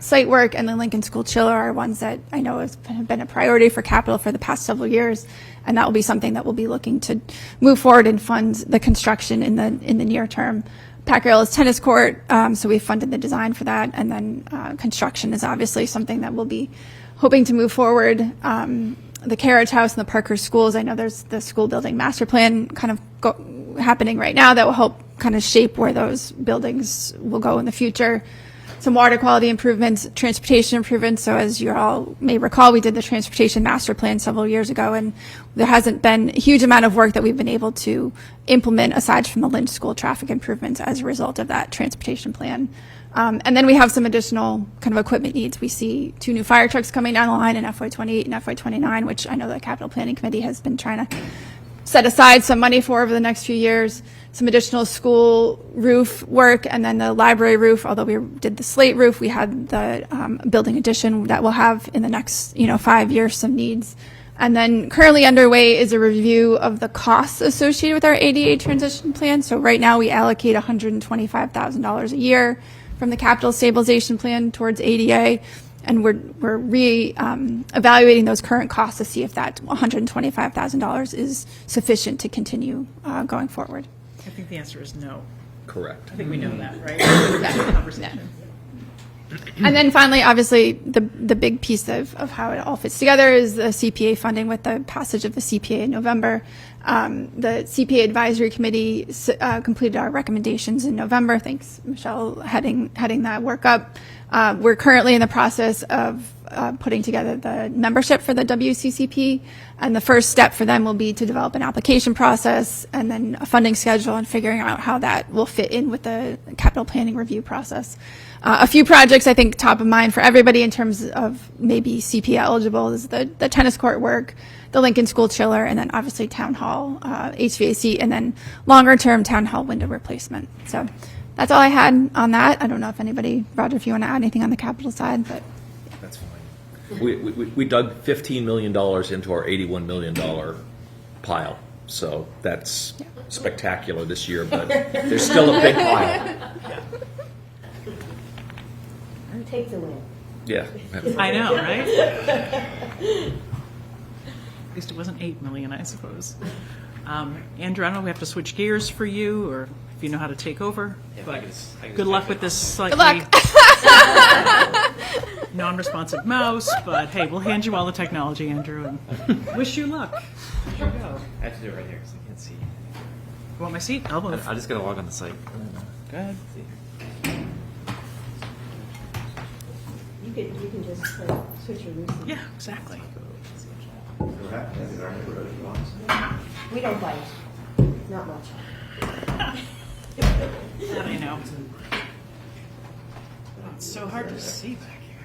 site work and the Lincoln School chiller, are ones that I know have been a priority for capital for the past several years, and that will be something that we'll be looking to move forward and fund the construction in the near term. Packer Hills tennis court, so we funded the design for that, and then construction is obviously something that we'll be hoping to move forward. The Carriage House and the Parker Schools, I know there's the school building master plan kind of happening right now that will help kind of shape where those buildings will go in the future. Some water quality improvements, transportation improvements. So as you all may recall, we did the transportation master plan several years ago, and there hasn't been a huge amount of work that we've been able to implement aside from the Lynch School traffic improvements as a result of that transportation plan. And then we have some additional kind of equipment needs. We see 2 new fire trucks coming down the line in FY28 and FY29, which I know the Capital Planning Committee has been trying to set aside some money for over the next few years. Some additional school roof work, and then the library roof. Although we did the slate roof, we had the building addition that we'll have in the next 5 years some needs. And then currently underway is a review of the costs associated with our ADA transition plan. So right now we allocate $125,000 a year from the capital stabilization plan towards ADA, and we're evaluating those current costs to see if that $125,000 is sufficient to continue going forward. I think the answer is no. Correct. I think we know that, right? That's the conversation. And then finally, obviously, the big piece of how it all fits together is the CPA funding with the passage of the CPA in November. The CPA Advisory Committee completed our recommendations in November. Thanks, Michelle, heading that work up. We're currently in the process of putting together the membership for the WCCP, and the first step for them will be to develop an application process and then a funding schedule and figuring out how that will fit in with the capital planning review process. A few projects I think top of mind for everybody in terms of maybe CPA eligible is the tennis court work, the Lincoln School chiller, and then obviously town hall HVAC, and then longer term town hall window replacement. So that's all I had on that. I don't know if anybody, Roger, if you want to add anything on the capital side, but That's fine. We dug $15 million into our $81 million pile, so that's spectacular this year, but there's still a big pile. Take the win. Yeah. I know, right? At least it wasn't 8 million, I suppose. Andrew, I don't know if we have to switch gears for you, or if you know how to take over. But good luck with this slightly non-responsive mouse. But hey, we'll hand you all the technology, Andrew, and wish you luck. Here you go. I have to do it right here because I can't see. You want my seat? I'll move. I'm just going to log on the site. Go ahead. You can just switch your route. Yeah, exactly. We don't bite. Not much. That I know. It's so hard to see back here.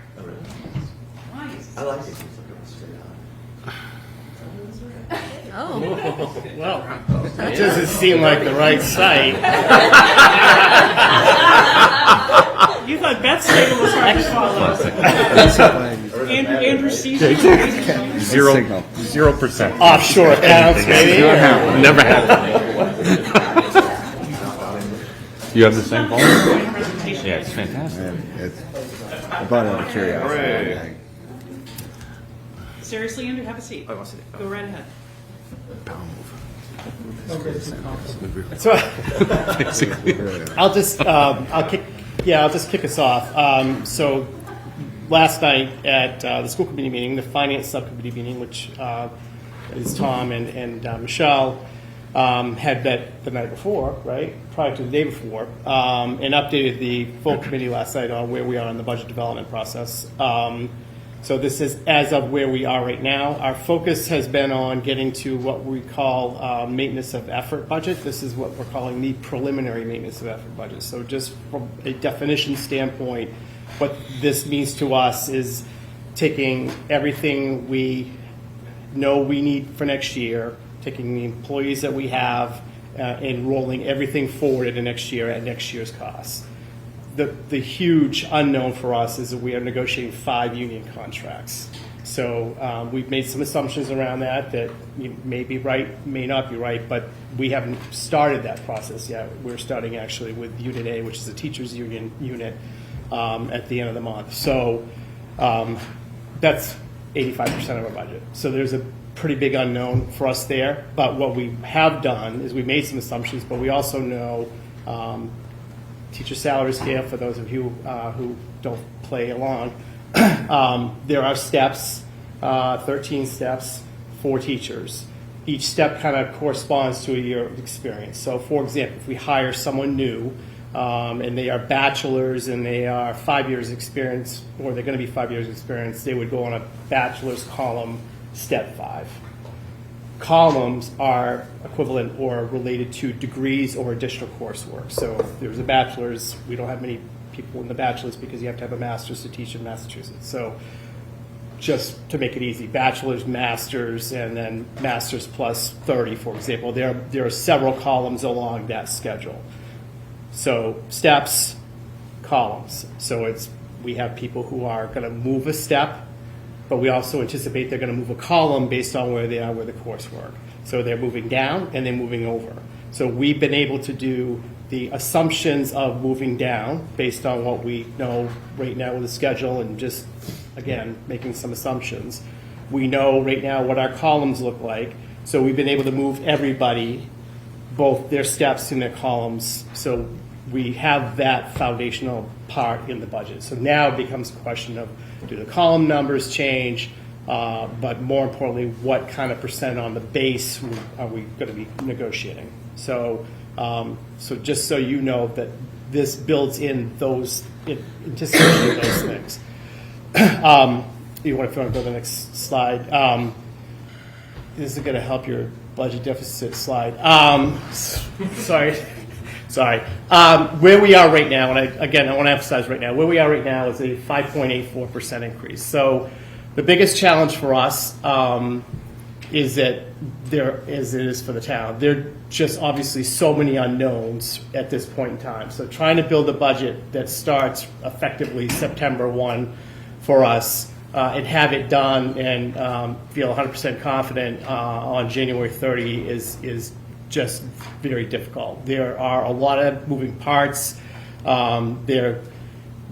Why is I like it. Oh. Well, that doesn't seem like the right site. You thought Beth's table was hard to follow. Andrew sees it. 0%. Offshore accounts, maybe? Never happened. You have the same phone? Yeah, it's fantastic. I bought it out of curiosity. Seriously, Andrew, have a seat. Go right ahead. So I'll just kick us off. So last night at the school committee meeting, the finance subcommittee meeting, which as Tom and Michelle had met the night before, right, prior to the day before, and updated the full committee last night on where we are in the budget development process. So this is as of where we are right now. Our focus has been on getting to what we call maintenance of effort budget. This is what we're calling the preliminary maintenance of effort budget. So just from a definition standpoint, what this means to us is taking everything we know we need for next year, taking the employees that we have, and rolling everything forward into next year at next year's cost. The huge unknown for us is that we are negotiating 5 union contracts. So we've made some assumptions around that may be right, may not be right, but we haven't started that process yet. We're starting actually with Unit A, which is a teachers union unit, at the end of the month. So that's 85% of our budget. So there's a pretty big unknown for us there. But what we have done is we made some assumptions, but we also know teacher salary scale, for those of you who don't play along, there are steps, 13 steps for teachers. Each step kind of corresponds to a year of experience. So for example, if we hire someone new and they are bachelors and they are 5 years experience, or they're going to be 5 years experience, they would go on a bachelor's column, step 5. Columns are equivalent or related to degrees or additional coursework. So if there's a bachelor's, we don't have many people in the bachelor's because you have to have a master's to teach in Massachusetts. So just to make it easy, bachelor's, master's, and then master's plus 30, for example. There are several columns along that schedule. So steps, columns. So we have people who are going to move a step, but we also anticipate they're going to move a column based on where they are with the coursework. So they're moving down and they're moving over. So we've been able to do the assumptions of moving down based on what we know right now with the schedule and just, again, making some assumptions. We know right now what our columns look like. So we've been able to move everybody, both their steps and their columns. So we have that foundational part in the budget. So now it becomes a question of, do the column numbers change? But more importantly, what kind of percent on the base are we going to be negotiating? So, so just so you know that this builds in those, in anticipation of those things. You want to go to the next slide? This is going to help your budget deficit slide. Sorry. Where we are right now, and I want to emphasize right now, where we are right now is a 5.84% increase. So the biggest challenge for us is that there, as it is for the town, there are just obviously so many unknowns at this point in time. So trying to build a budget that starts effectively September 1 for us and have it done and feel 100% confident on January 30 is just very difficult. There are a lot of moving parts.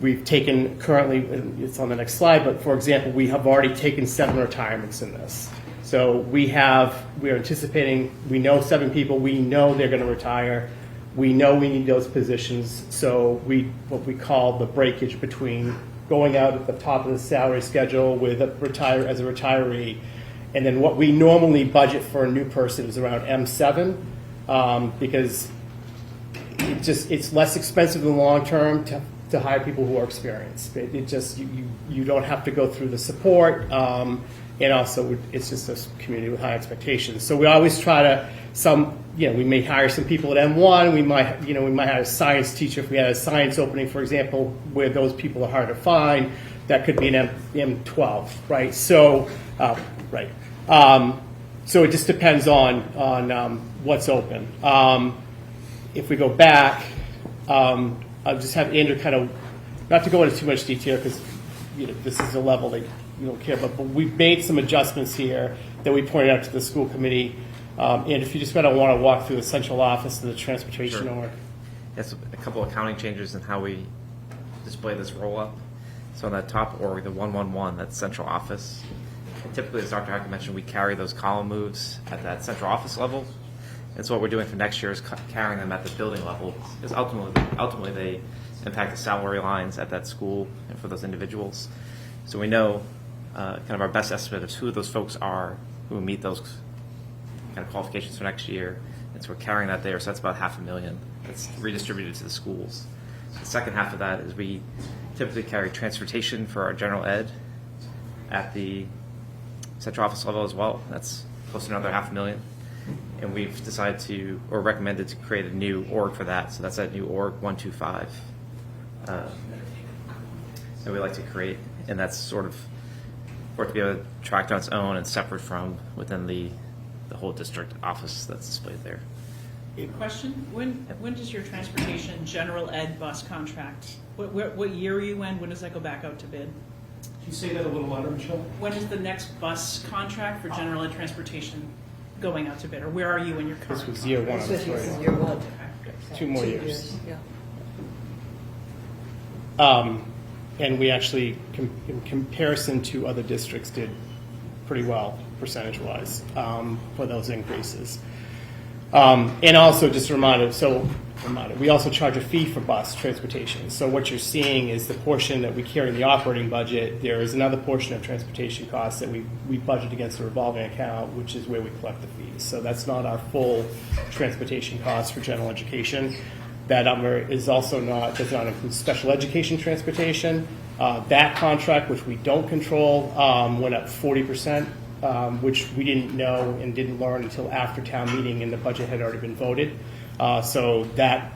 We've taken currently, it's on the next slide, but for example, we have already taken 7 retirements in this. So we're anticipating, we know 7 people, we know they're going to retire. We know we need those positions. So what we call the breakage between going out at the top of the salary schedule with as a retiree, and then what we normally budget for a new person is around M7, because it's less expensive in the long term to hire people who are experienced. It just you don't have to go through the support, and also it's just a community with high expectations. So we always try to we may hire some people at M1. We might have a science teacher if we had a science opening, for example, where those people are hard to find. That could be an M12, right? So so it just depends on what's open. If we go back, I'll just have Andrew kind of, not to go into too much detail because this is a level that you don't care about, but we've made some adjustments here that we pointed out to the school committee. And if you just want to walk through the central office and the transportation org. Yes, a couple of accounting changes in how we display this roll-up. So on that top org, the 111, that's central office. And typically, as Dr. Hackett mentioned, we carry those column moves at that central office level. And so what we're doing for next year is carrying them at the building level, because ultimately they impact the salary lines at that school and for those individuals. So we know kind of our best estimate of who those folks are who meet those kind of qualifications for next year. And so we're carrying that there, so that's about $500,000 that's redistributed to the schools. The second half of that is we typically carry transportation for our general ed at the central office level as well. That's close to another $500,000. And we've decided to, or recommended to create a new org for that. So that's that new org 125 that we like to create. And that's sort of for it to be able to track on its own and separate from within the whole district office that's displayed there. Question, when does your transportation general ed bus contract, what year are you in? When does that go back out to bid? Can you say that a little louder, Michelle? When is the next bus contract for general ed transportation going out to bid, or where are you in your current? This was year one. This is year one. Okay. 2 more years. Yeah. And we actually, in comparison to other districts, did pretty well percentage-wise for those increases. And also, just a reminder, we also charge a fee for bus transportation. So what you're seeing is the portion that we carry in the operating budget. There is another portion of transportation costs that we budget against a revolving account, which is where we collect the fees. So that's not our full transportation cost for general education. That number is also does not include special education transportation. That contract, which we don't control, went up 40%, which we didn't know and didn't learn until after town meeting and the budget had already been voted. So that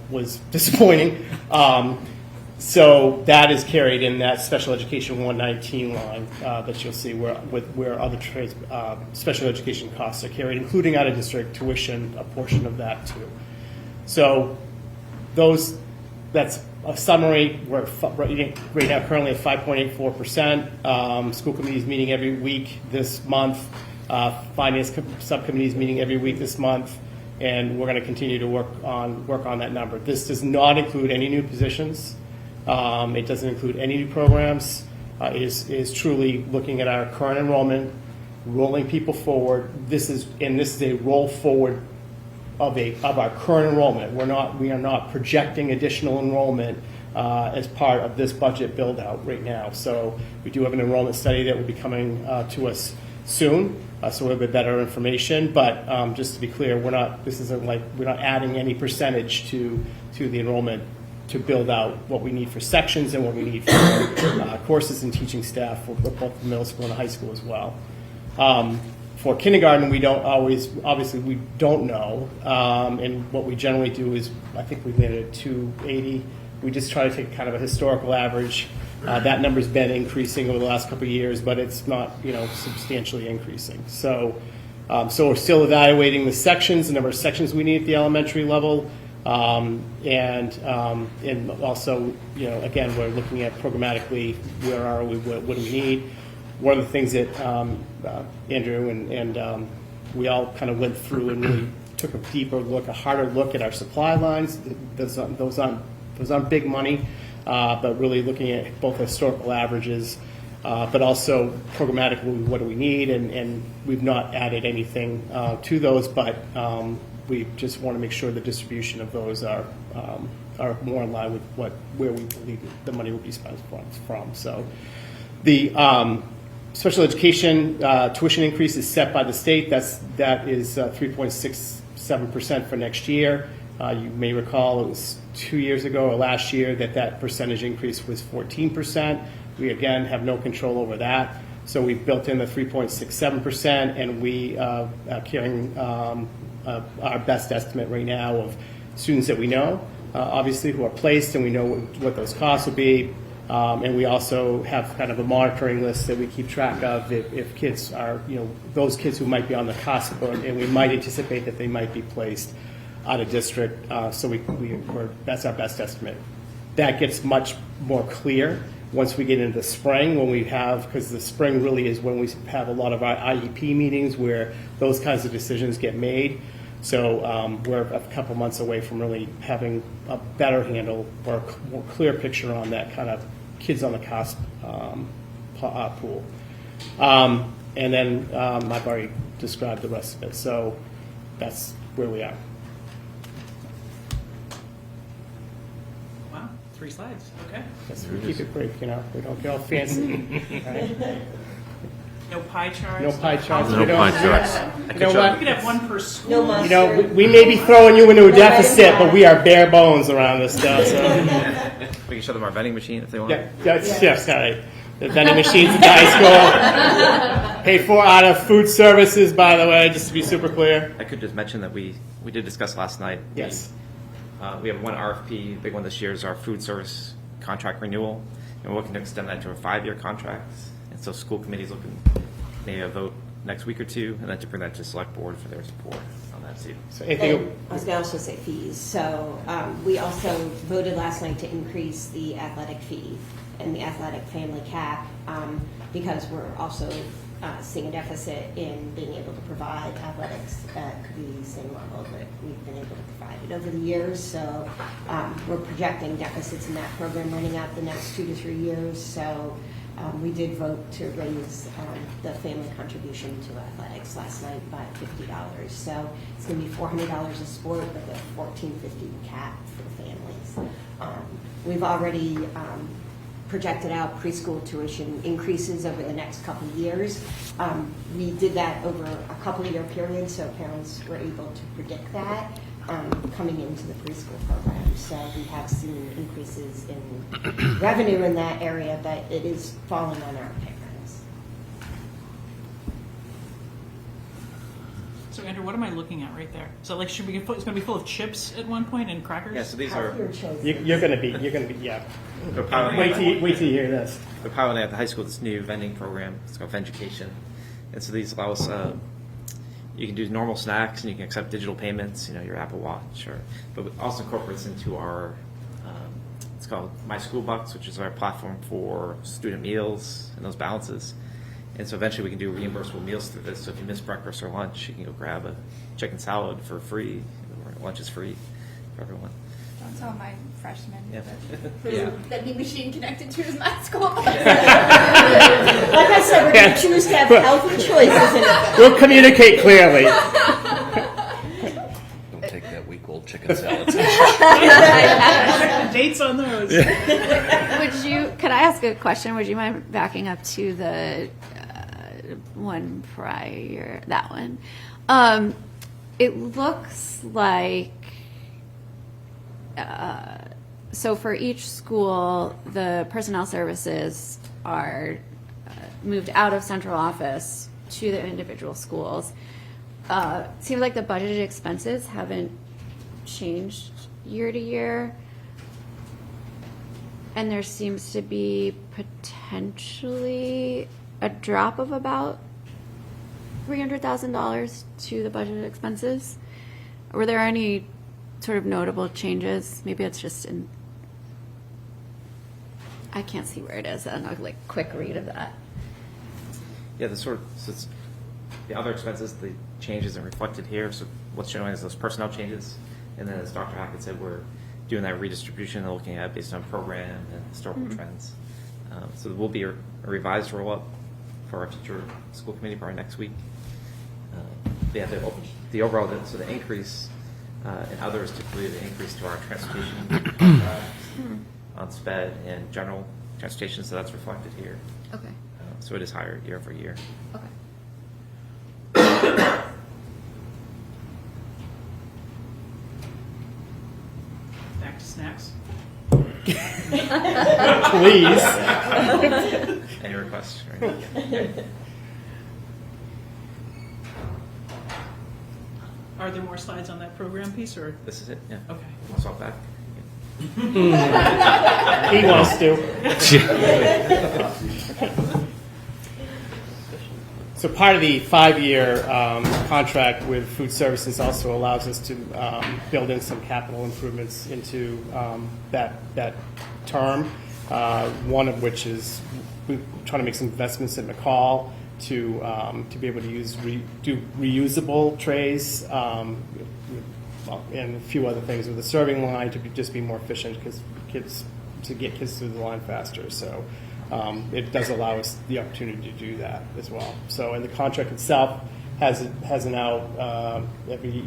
was disappointing. So that is carried in that special education 119 line that you'll see where other special education costs are carried, including out of district tuition, a portion of that too. So that's a summary. We're right now currently at 5.84%. School committee is meeting every week this month. Finance subcommittee is meeting every week this month, and we're going to continue to work on that number. This does not include any new positions. It doesn't include any new programs. It is truly looking at our current enrollment, rolling people forward. This is a roll forward of our current enrollment. We are not projecting additional enrollment as part of this budget build out right now. So we do have an enrollment study that will be coming to us soon, so we'll have a bit better information. But just to be clear, we're not adding any percentage to the enrollment to build out what we need for sections and what we need for courses and teaching staff for both the middle school and the high school as well. For kindergarten, we don't know. And what we generally do is, I think we landed at 280. We just try to take kind of a historical average. That number's been increasing over the last couple of years, but it's not, substantially increasing. So we're still evaluating the number of sections we need at the elementary level. And also, again, we're looking at programmatically, where are we, what do we need? One of the things that Andrew and we all kind of went through and really took a harder look at our supply lines. Those aren't big money, but really looking at both historical averages, but also programmatically, what do we need? And we've not added anything to those, but we just want to make sure the distribution of those are more in line with where we believe the money will be spent from. So the special education tuition increase is set by the state. That is 3.67% for next year. You may recall it was 2 years ago or last year that percentage increase was 14%. We again have no control over that. So we've built in the 3.67%, and we are carrying our best estimate right now of students that we know, obviously, who are placed, and we know what those costs will be. And we also have kind of a monitoring list that we keep track of if kids are, those kids who might be on the cusp, and we might anticipate that they might be placed out of district. So that's our best estimate. That gets much more clear once we get into the spring, because the spring really is when we have a lot of our IEP meetings where those kinds of decisions get made. So we're a couple months away from really having a better handle or a more clear picture on that kind of kids on the cusp pool. And then I've already described the rest of it. So that's where we are. Wow, 3 slides. Okay. Yes, we keep it brief, we don't get all fancy. Right? No pie charts? No pie charts. No You know, pie charts. You know what? We could have one per school. No You know, mustard. we may be throwing you into a deficit, but we are bare bones around this stuff. So. We can show them our vending machine if they want. Yeah, yes, all right. The vending machines at the high school. Paid for out of food services, by the way, just to be super clear. I could just mention that we did discuss last night. Yes. We have one RFP, big one this year is our food service contract renewal, and we're looking to extend that to a 5-year contract. And so school committee's looking, maybe a vote next week or two, and then to bring that to select board for their support on that too. So And I was going to also say fees. So we also voted last night to increase the athletic fee and the athletic family cap because we're also seeing a deficit in being able to provide athletics at the same level that we've been able to provide it over the years. So we're projecting deficits in that program running out the next 2 to 3 years. So we did vote to raise the family contribution to athletics last night by $50. So it's going to be $400 a sport with a $14.50 cap for the families. We've already projected out preschool tuition increases over the next couple of years. We did that over a couple of year period, so parents were able to predict that coming into the preschool program. So we have seen increases in revenue in that area, but it is falling on our parents. So Andrew, what am I looking at right there? So like, should we? It's going to be full of chips at one point and crackers. Yeah, so these are, you're going to be, yeah. we're piloting, Wait till you hear this. we're piloting at the high school this new vending program. It's called Venducation. And so these allow us, you can do normal snacks and you can accept digital payments, your Apple Watch, but it also incorporates into our, it's called My School Bucks, which is our platform for student meals and those balances. And so eventually we can do reimbursable meals through this. So if you miss breakfast or lunch, you can go grab a chicken salad for free. Lunch is free for everyone. Don't tell my freshman. Yeah. Yeah. Vending machine connected to his math school. Like I said, we're going to choose to have healthy choices in it. We'll communicate clearly. Don't take that week-old chicken salad. Dates on those. Could I ask a question? Would you mind backing up to the one prior, that one? It looks like, so for each school, the personnel services are moved out of central office to the individual schools. Seems like the budgeted expenses haven't changed year to year. And there seems to be potentially a drop of about $300,000 to the budgeted expenses. Were there any sort of notable changes? Maybe it's just in, I can't see where it is. I don't know, like quick read of that. Yeah, so it's, the other expenses, the changes are reflected here. So what's showing is those personnel changes. And then as Dr. Hackett said, we're doing that redistribution and looking at based on program and historical trends. So there will be a revised roll-up for our future school committee probably next week. The overall, so the increase in others typically the increase to our transportation contract on SPED and general transportation, so that's reflected here. Okay. So it is higher year over year. Okay. Back to snacks. Please. Any requests? Right? Are there more slides on that program piece, or? This is it, yeah. Okay. I'll swap back. He wants to. So part of the 5-year contract with food services also allows us to build in some capital improvements into that term. One of which is we're trying to make some investments in McCall to be able to do reusable trays and a few other things with the serving line to just be more efficient because get kids through the line faster. So it does allow us the opportunity to do that as well. So and the contract itself has an out every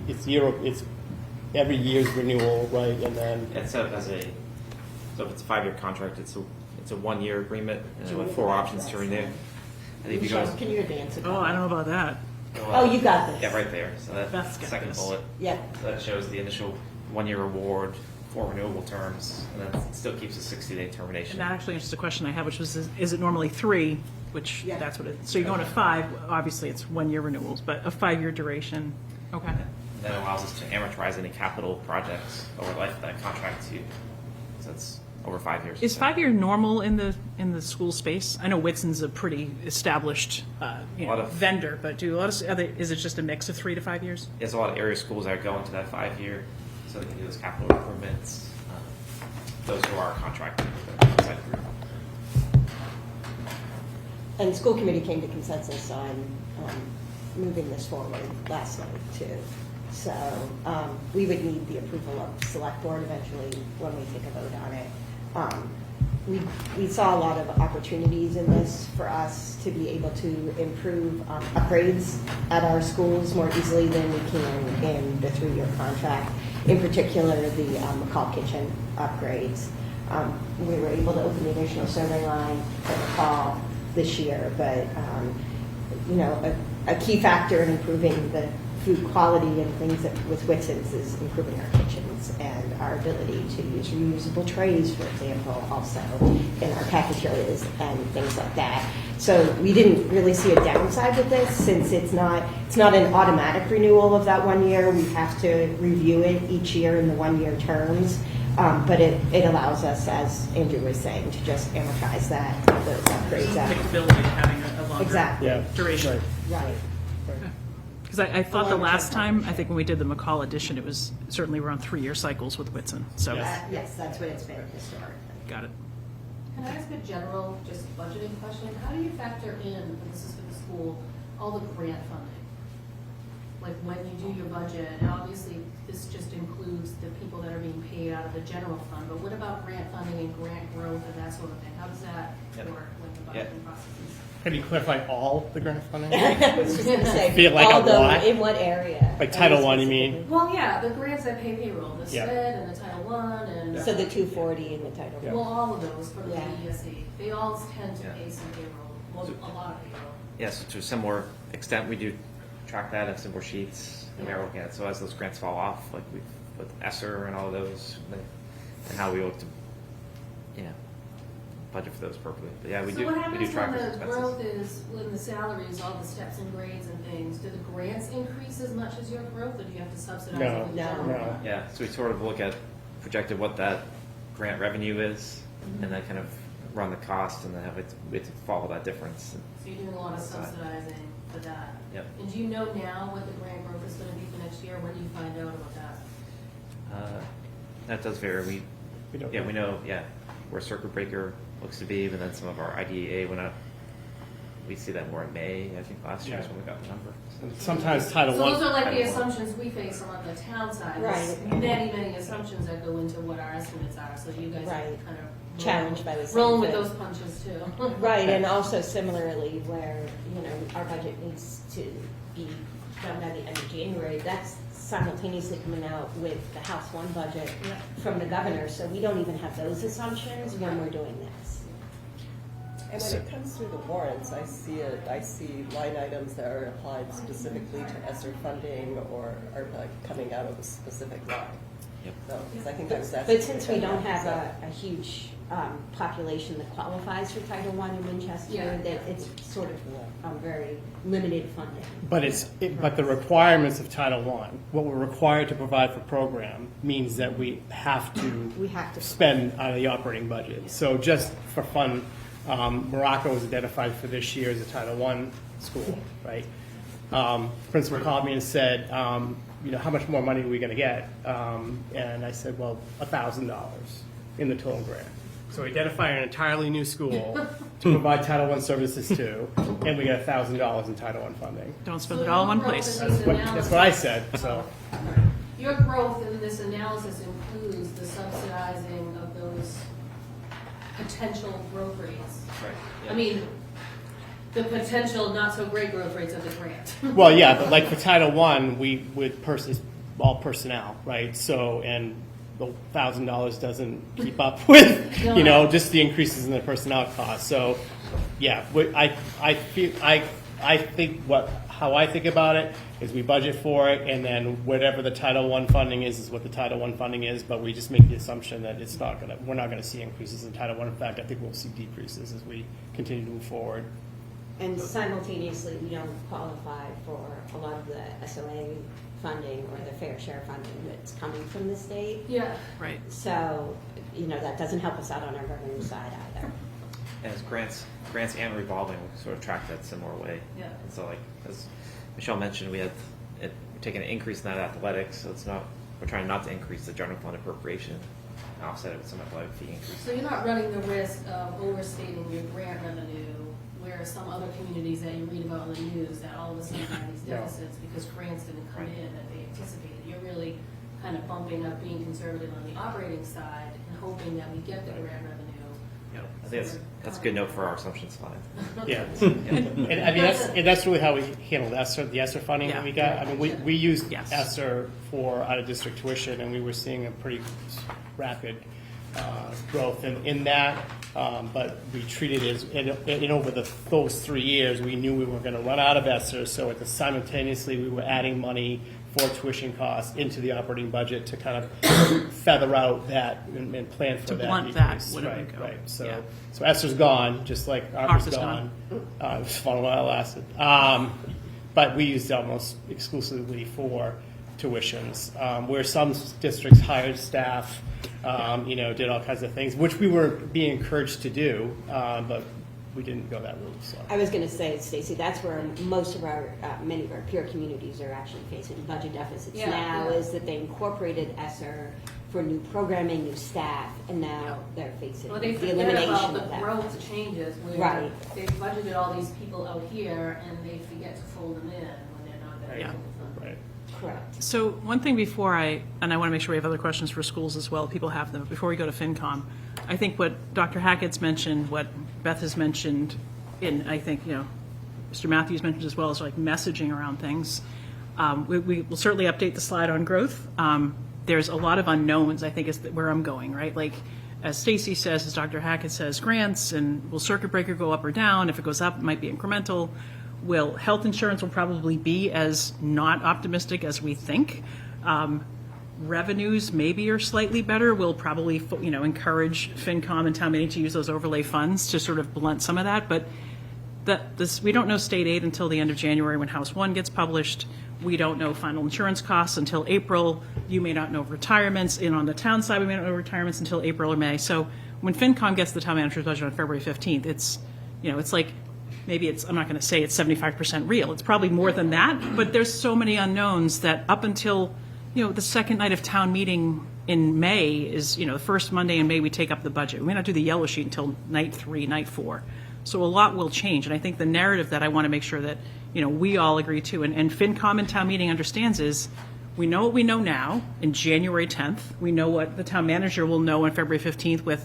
year's renewal, right? And then It's set up as so if it's a 5-year contract, it's a 1-year agreement with 4 options to renew. And if you Michelle, go, can you advance it? Oh, I don't know about that. Oh, you got this. yeah, right there. So that Beth's got second this. bullet. Yeah. That shows the initial 1-year award for renewable terms, and then it still keeps a 60-day termination. And that actually answers the question I had, which was, is it normally 3, which Yeah. that's what it, so you're going to 5, obviously it's 1-year renewals, but a 5-year duration, okay. And that allows us to amortize any capital projects over the life of that contract too. So it's over 5 years. Is 5-year normal in the school space? I know Whitson's a pretty established Lot of- vendor, but do a lot of, is it just a mix of 3 to 5 years? There's a lot of area schools that go into that 5-year, so they can do those capital improvements. Those who are contracted with the outside group. And school committee came to consensus on moving this forward last night too. So we would need the approval of the select board eventually when we take a vote on it. We saw a lot of opportunities in this for us to be able to improve upgrades at our schools more easily than we can in the 3-year contract. In particular, the McCall kitchen upgrades. We were able to open the additional serving line at McCall this year, but a key factor in improving the food quality and things with Whitson's is improving our kitchens and our ability to use reusable trays, for example, also in our cafeterias and things like that. So we didn't really see a downside with this, since it's not an automatic renewal of that 1 year. We have to review it each year in the 1-year terms. But it allows us, as Andrew was saying, to just amortize those upgrades out. Predictability of having a longer Exactly. duration. Right. Because I thought the last time, I think when we did the McCall edition, it was certainly around 3-year cycles with Whitson, so. Yes, that's what it's been historically. Got it. Can I ask a general, just budgeting question? How do you factor in, and this is for the school, all the grant funding? Like when you do your budget, and obviously this just includes the people that are being paid out of the general fund, but what about grant funding and grant growth and that sort of thing? How does that work with the budgeting processes? Can you clarify all the grant funding? I was just going to say, Feel like all a those, lot? in what area? Like Title I, you mean? Well, yeah, the grants that pay payroll, the Yeah. SPED and the Title I and. So the 240 and the Title Yeah. Well, all of those from the Yeah. DESE, they all tend to Yeah. pay some payroll, well, a lot of payroll. Yes, to a similar extent, we do track that in similar sheets, and we're looking at, so as those grants fall off, like with ESSER and all those, and how we look to, budget for those appropriately. But yeah, we So do what track happens those when the expenses. growth is, when the salaries, all the steps and grades and things, do the grants increase as much as your growth, or do you have to subsidize No, it with the no, general no. fund? Yeah, so we sort of look at projected what that grant revenue is, Mm-hmm. and then kind of run the cost, and then we have to follow that difference. So you're doing a lot of subsidizing for that. Yep. And do you know now what the grant growth is gonna be for next year? When do you find out about that? That does vary. We don't We know, where circuit breaker looks to be, but then some of our IDEA went up. We see that more in May, I think last year is Yeah. when we got the number. And sometimes Title So those I, are like the Title I. assumptions we face on the town side. There's Right. many, many assumptions that go into what our estimates are, so you guys are Right. kind of. Challenged by the same Rolling with thing. those punches too. Right, and also similarly, where, our budget needs to be done by the end of January, that's simultaneously coming out with the House One budget from the governor, so we don't even have those assumptions when we're doing this. And when it comes through the warrants, I see line items that are applied specifically to ESSER funding or are like coming out of a specific line. Yep. So, 'cause I think I was asking. But since we don't have a huge population that qualifies for Title I in Winchester, Yeah. that it's sort of very limited funding. but the requirements of Title I, what we're required to provide for program, means that we have to spend out of the operating budget. So just for fun, Morocco was identified for this year as a Title I school, right? Principal called me and said, how much more money are we going to get? And I said, well, $1,000 in the total grant. So we identify an entirely new school to provide Title I services to, and we get $1,000 in Title I funding. Don't spend it all in one place. That's what I said, so. Your growth in this analysis includes the subsidizing of those potential growth rates. Right. I mean, the potential not so great growth rates of the grant. Well, yeah, but like for Title I, it's all personnel, right? So, and the $1,000 doesn't keep up with, just the increases in the personnel costs. So yeah, I think how I think about it is we budget for it, and then whatever the Title I funding is what the Title I funding is, but we just make the assumption that we're not gonna see increases in Title I. In fact, I think we'll see decreases as we continue to move forward. And simultaneously, we don't qualify for a lot of the SOA funding or the fair share funding that's coming from the state. Yeah. Right. So, that doesn't help us out on our revenue side either. And as grants and revolving, we sort of track that similar way. Yeah. And so, like, as Michelle mentioned, we're taking an increase in that athletics, so we're trying not to increase the general fund appropriation, and offset it with some athletic fee increase. So you're not running the risk of overstating your grant revenue, where some other communities that you read about in the news that all of a sudden have these deficits because grants didn't come in that they anticipated. You're really kind of bumping up, being conservative on the operating side and hoping that we get the grant revenue. I think that's a good note for our assumptions slide. Yeah. And I mean, that's really how we handled ESSER, the ESSER funding that we got. I mean, we used ESSER for out-of-district tuition, and we were seeing a pretty rapid growth in that. But we treated it as, and over those 3 years, we knew we were going to run out of ESSER, so simultaneously we were adding money for tuition costs into the operating budget to kind of feather out that and plan for To that blunt decrease. that, whatever we go. Right. So, Yeah. so ESSER's gone, just like ARPA's ARPA's gone. It was fun while it lasted. But we used it almost exclusively for tuitions, where some districts hired staff, did all kinds of things, which we were being encouraged to do, but we didn't go that route. So. I was going to say, Stacy, that's where most of many of our peer communities are actually facing budget deficits now, is that they incorporated ESSER for new programming, new staff, and now they're facing Well, they the forget elimination about of the that. growth changes where they budgeted all these people out here and they forget to fold them in when they're not there. Yeah. Right. Correct. So one thing before I want to make sure we have other questions for schools as well, people have them, before we go to FinCom, I think what Dr. Hackett's mentioned, what Beth has mentioned, and I think, Mr. Matthews mentioned as well, is like messaging around things. We will certainly update the slide on growth. There's a lot of unknowns, I think, is where I'm going, right? Like, as Stacy says, as Dr. Hackett says, grants, and will circuit breaker go up or down? If it goes up, it might be incremental. Will health insurance will probably be as not optimistic as we think. Revenues maybe are slightly better. We'll probably, encourage FinCom and town meeting to use those overlay funds to sort of blunt some of that. But we don't know state aid until the end of January when House 1 gets published. We don't know final insurance costs until April. You may not know retirements. And on the town side, we may not know retirements until April or May. So when FinCom gets the town manager's budget on February 15th, it's like, maybe I'm not going to say it's 75% real. It's probably more than that, but there's so many unknowns that up until, the second night of town meeting in May is, the first Monday in May we take up the budget. We may not do the yellow sheet until night 3, night 4. So a lot will change. And I think the narrative that I want to make sure that, we all agree to, and FinCom and town meeting understands is, we know what we know now in January 10th. We know what the town manager will know on February 15th with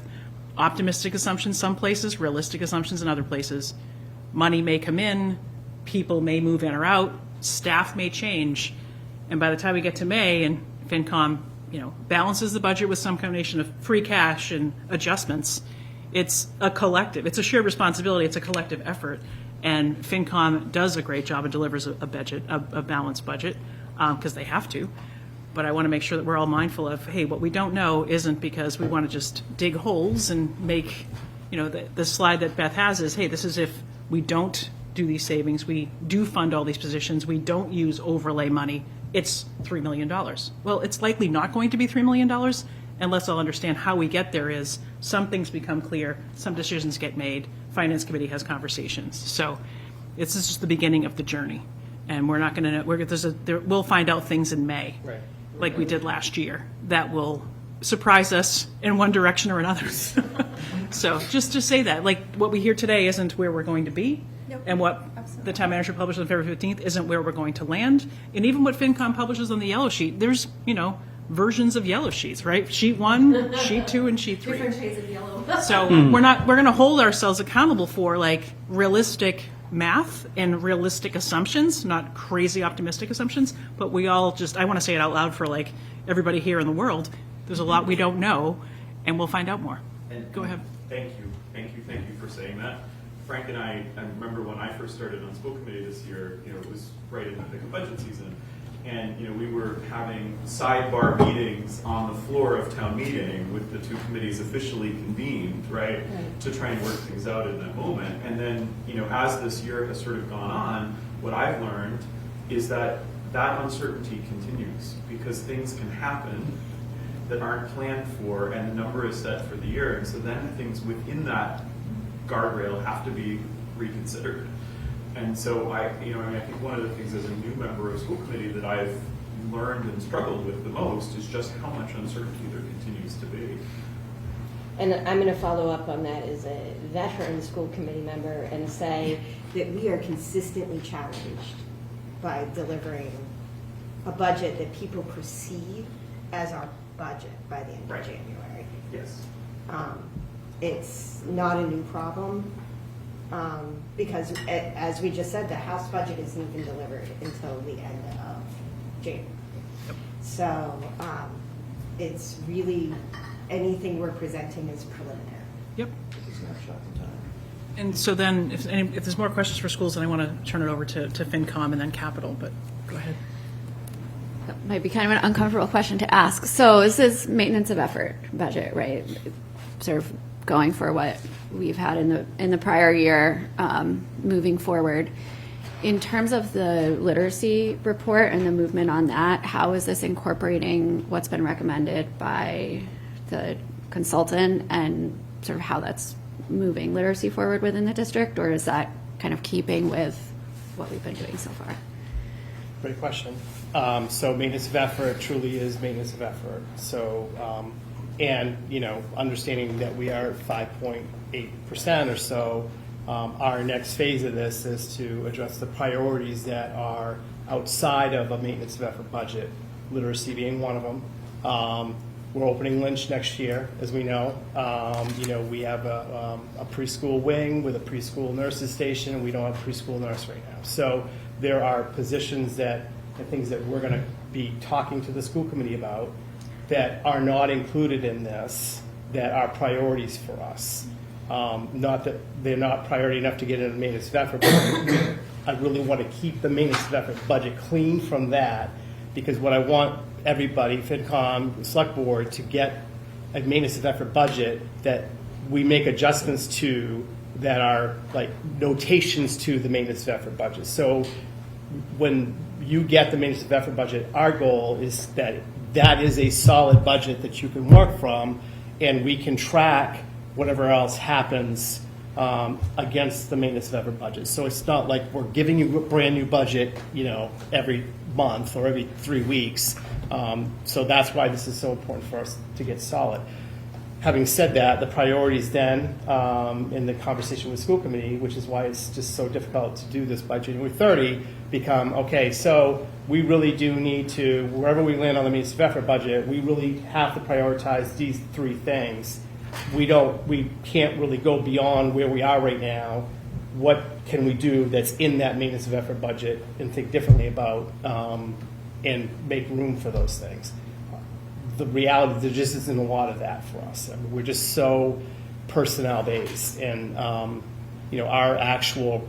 optimistic assumptions some places, realistic assumptions in other places. Money may come in, people may move in or out, staff may change, and by the time we get to May and FinCom, balances the budget with some combination of free cash and adjustments, it's a collective, it's a shared responsibility, it's a collective effort, and FinCom does a great job and delivers a budget, a balanced budget, because they have to. But I want to make sure that we're all mindful of, hey, what we don't know isn't because we want to just dig holes and make, the slide that Beth has is, hey, this is if we don't do these savings, we do fund all these positions, we don't use overlay money, it's $3 million. Well, it's likely not going to be $3 million unless I'll understand how we get there is some things become clear, some decisions get made, Finance Committee has conversations. So this is just the beginning of the journey. And we're not going to, we'll find out things in May, like we did last year, that will surprise us in one direction or another. So just to say that, like what we hear today isn't where we're going to be, and what the town manager publishes on February 15th isn't where we're going to land. And even what FinCom publishes on the yellow sheet, there's, versions of yellow sheets, right? Sheet 1, sheet 2, and sheet 3. Different shades of yellow. So we're going to hold ourselves accountable for like realistic math and realistic assumptions, not crazy optimistic assumptions, but we all I want to say it out loud for like everybody here in the world. There's a lot we don't know, and we'll find out more. And Go ahead. Thank you for saying that. Frank and I remember when I first started on school committee this year, it was right in the thick of budget season. And, we were having sidebar meetings on the floor of town meeting with the two committees officially convened, right, to try and work things out in that moment. And then, as this year has sort of gone on, what I've learned is that uncertainty continues because things can happen that aren't planned for, and the number is set for the year. And so then things within that guardrail have to be reconsidered. And so I think one of the things as a new member of school committee that I've learned and struggled with the most is just how much uncertainty there continues to be. And I'm going to follow up on that as a veteran school committee member and say that we are consistently challenged by delivering a budget that people perceive as our budget by the end of January. Yes. It's not a new problem because, as we just said, the House budget isn't even delivered until the end of January. Yep. So it's really anything we're presenting is preliminary. Yep. And so then, if there's more questions for schools, then I want to turn it over to FinCom and then Capital, but go ahead. That might be kind of an uncomfortable question to ask. So this is maintenance of effort budget, right? Sort of going for what we've had in the prior year, moving forward. In terms of the literacy report and the movement on that, how is this incorporating what's been recommended by the consultant and sort of how that's moving literacy forward within the district, or is that kind of keeping with what we've been doing so far? Great question. So maintenance of effort truly is maintenance of effort. So, and, understanding that we are 5.8% or so, our next phase of this is to address the priorities that are outside of a maintenance of effort budget, literacy being one of them. We're opening Lynch next year, as we know. We have a preschool wing with a preschool nurses station, and we don't have a preschool nurse right now. So there are positions and things that we're going to be talking to the school committee about that are not included in this, that are priorities for us. Not that they're not priority enough to get into the maintenance of effort, but I really want to keep the maintenance of effort budget clean from that, because what I want everybody, FinCom, Select Board, to get a maintenance of effort budget that we make adjustments to that are like notations to the maintenance of effort budget. So when you get the maintenance of effort budget, our goal is that is a solid budget that you can work from, and we can track whatever else happens against the maintenance of effort budget. So it's not like we're giving you a brand new budget, every month or every 3 weeks. So that's why this is so important for us to get solid. Having said that, the priorities then in the conversation with school committee, which is why it's just so difficult to do this by January 30, become, okay, so we really do need to, wherever we land on the maintenance of effort budget, we really have to prioritize these 3 things. We can't really go beyond where we are right now. What can we do that's in that maintenance of effort budget and think differently about and make room for those things? The reality, there just isn't a lot of that for us. I mean, we're just so personnel based, and our actual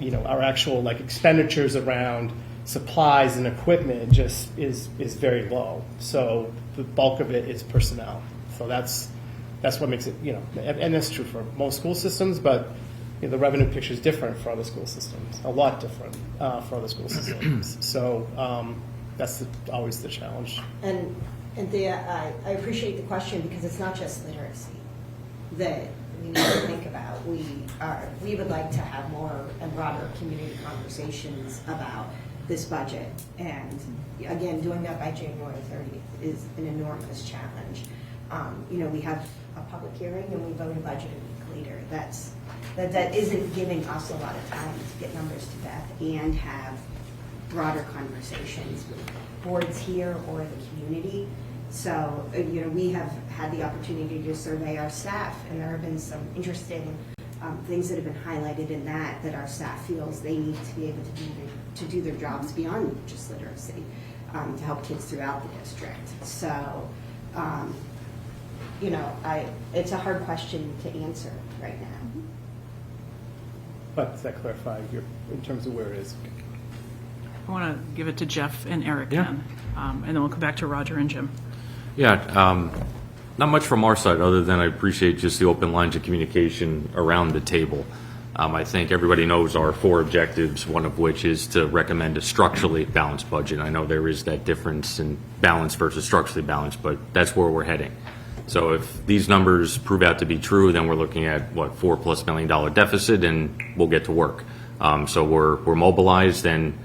like expenditures around supplies and equipment just is very low. So the bulk of it is personnel. So that's what makes it, and that's true for most school systems, but the revenue picture is different for other school systems, a lot different for other school systems. So that's always the challenge. And Thea, I appreciate the question because it's not just literacy that we need to think about. We would like to have more and broader community conversations about this budget. And again, doing that by January 30th is an enormous challenge. We have a public hearing and we vote a budget a week later. That isn't giving us a lot of time to get numbers to Beth and have broader conversations with boards here or the community. So, we have had the opportunity to survey our staff, and there have been some interesting things that have been highlighted in that our staff feels they need to be able to do their jobs beyond just literacy to help kids throughout the district. So, it's a hard question to answer right now. But does that clarify in terms of where it is? I want to give it to Jeff and Eric Yeah. then, and then we'll come back to Roger and Jim. Yeah, not much from our side, other than I appreciate just the open lines of communication around the table. I think everybody knows our 4 objectives, one of which is to recommend a structurally balanced budget. I know there is that difference in balance versus structurally balanced, but that's where we're heading. So if these numbers prove out to be true, then we're looking at, what, $4+ million deficit, and we'll get to work. So we're mobilized, and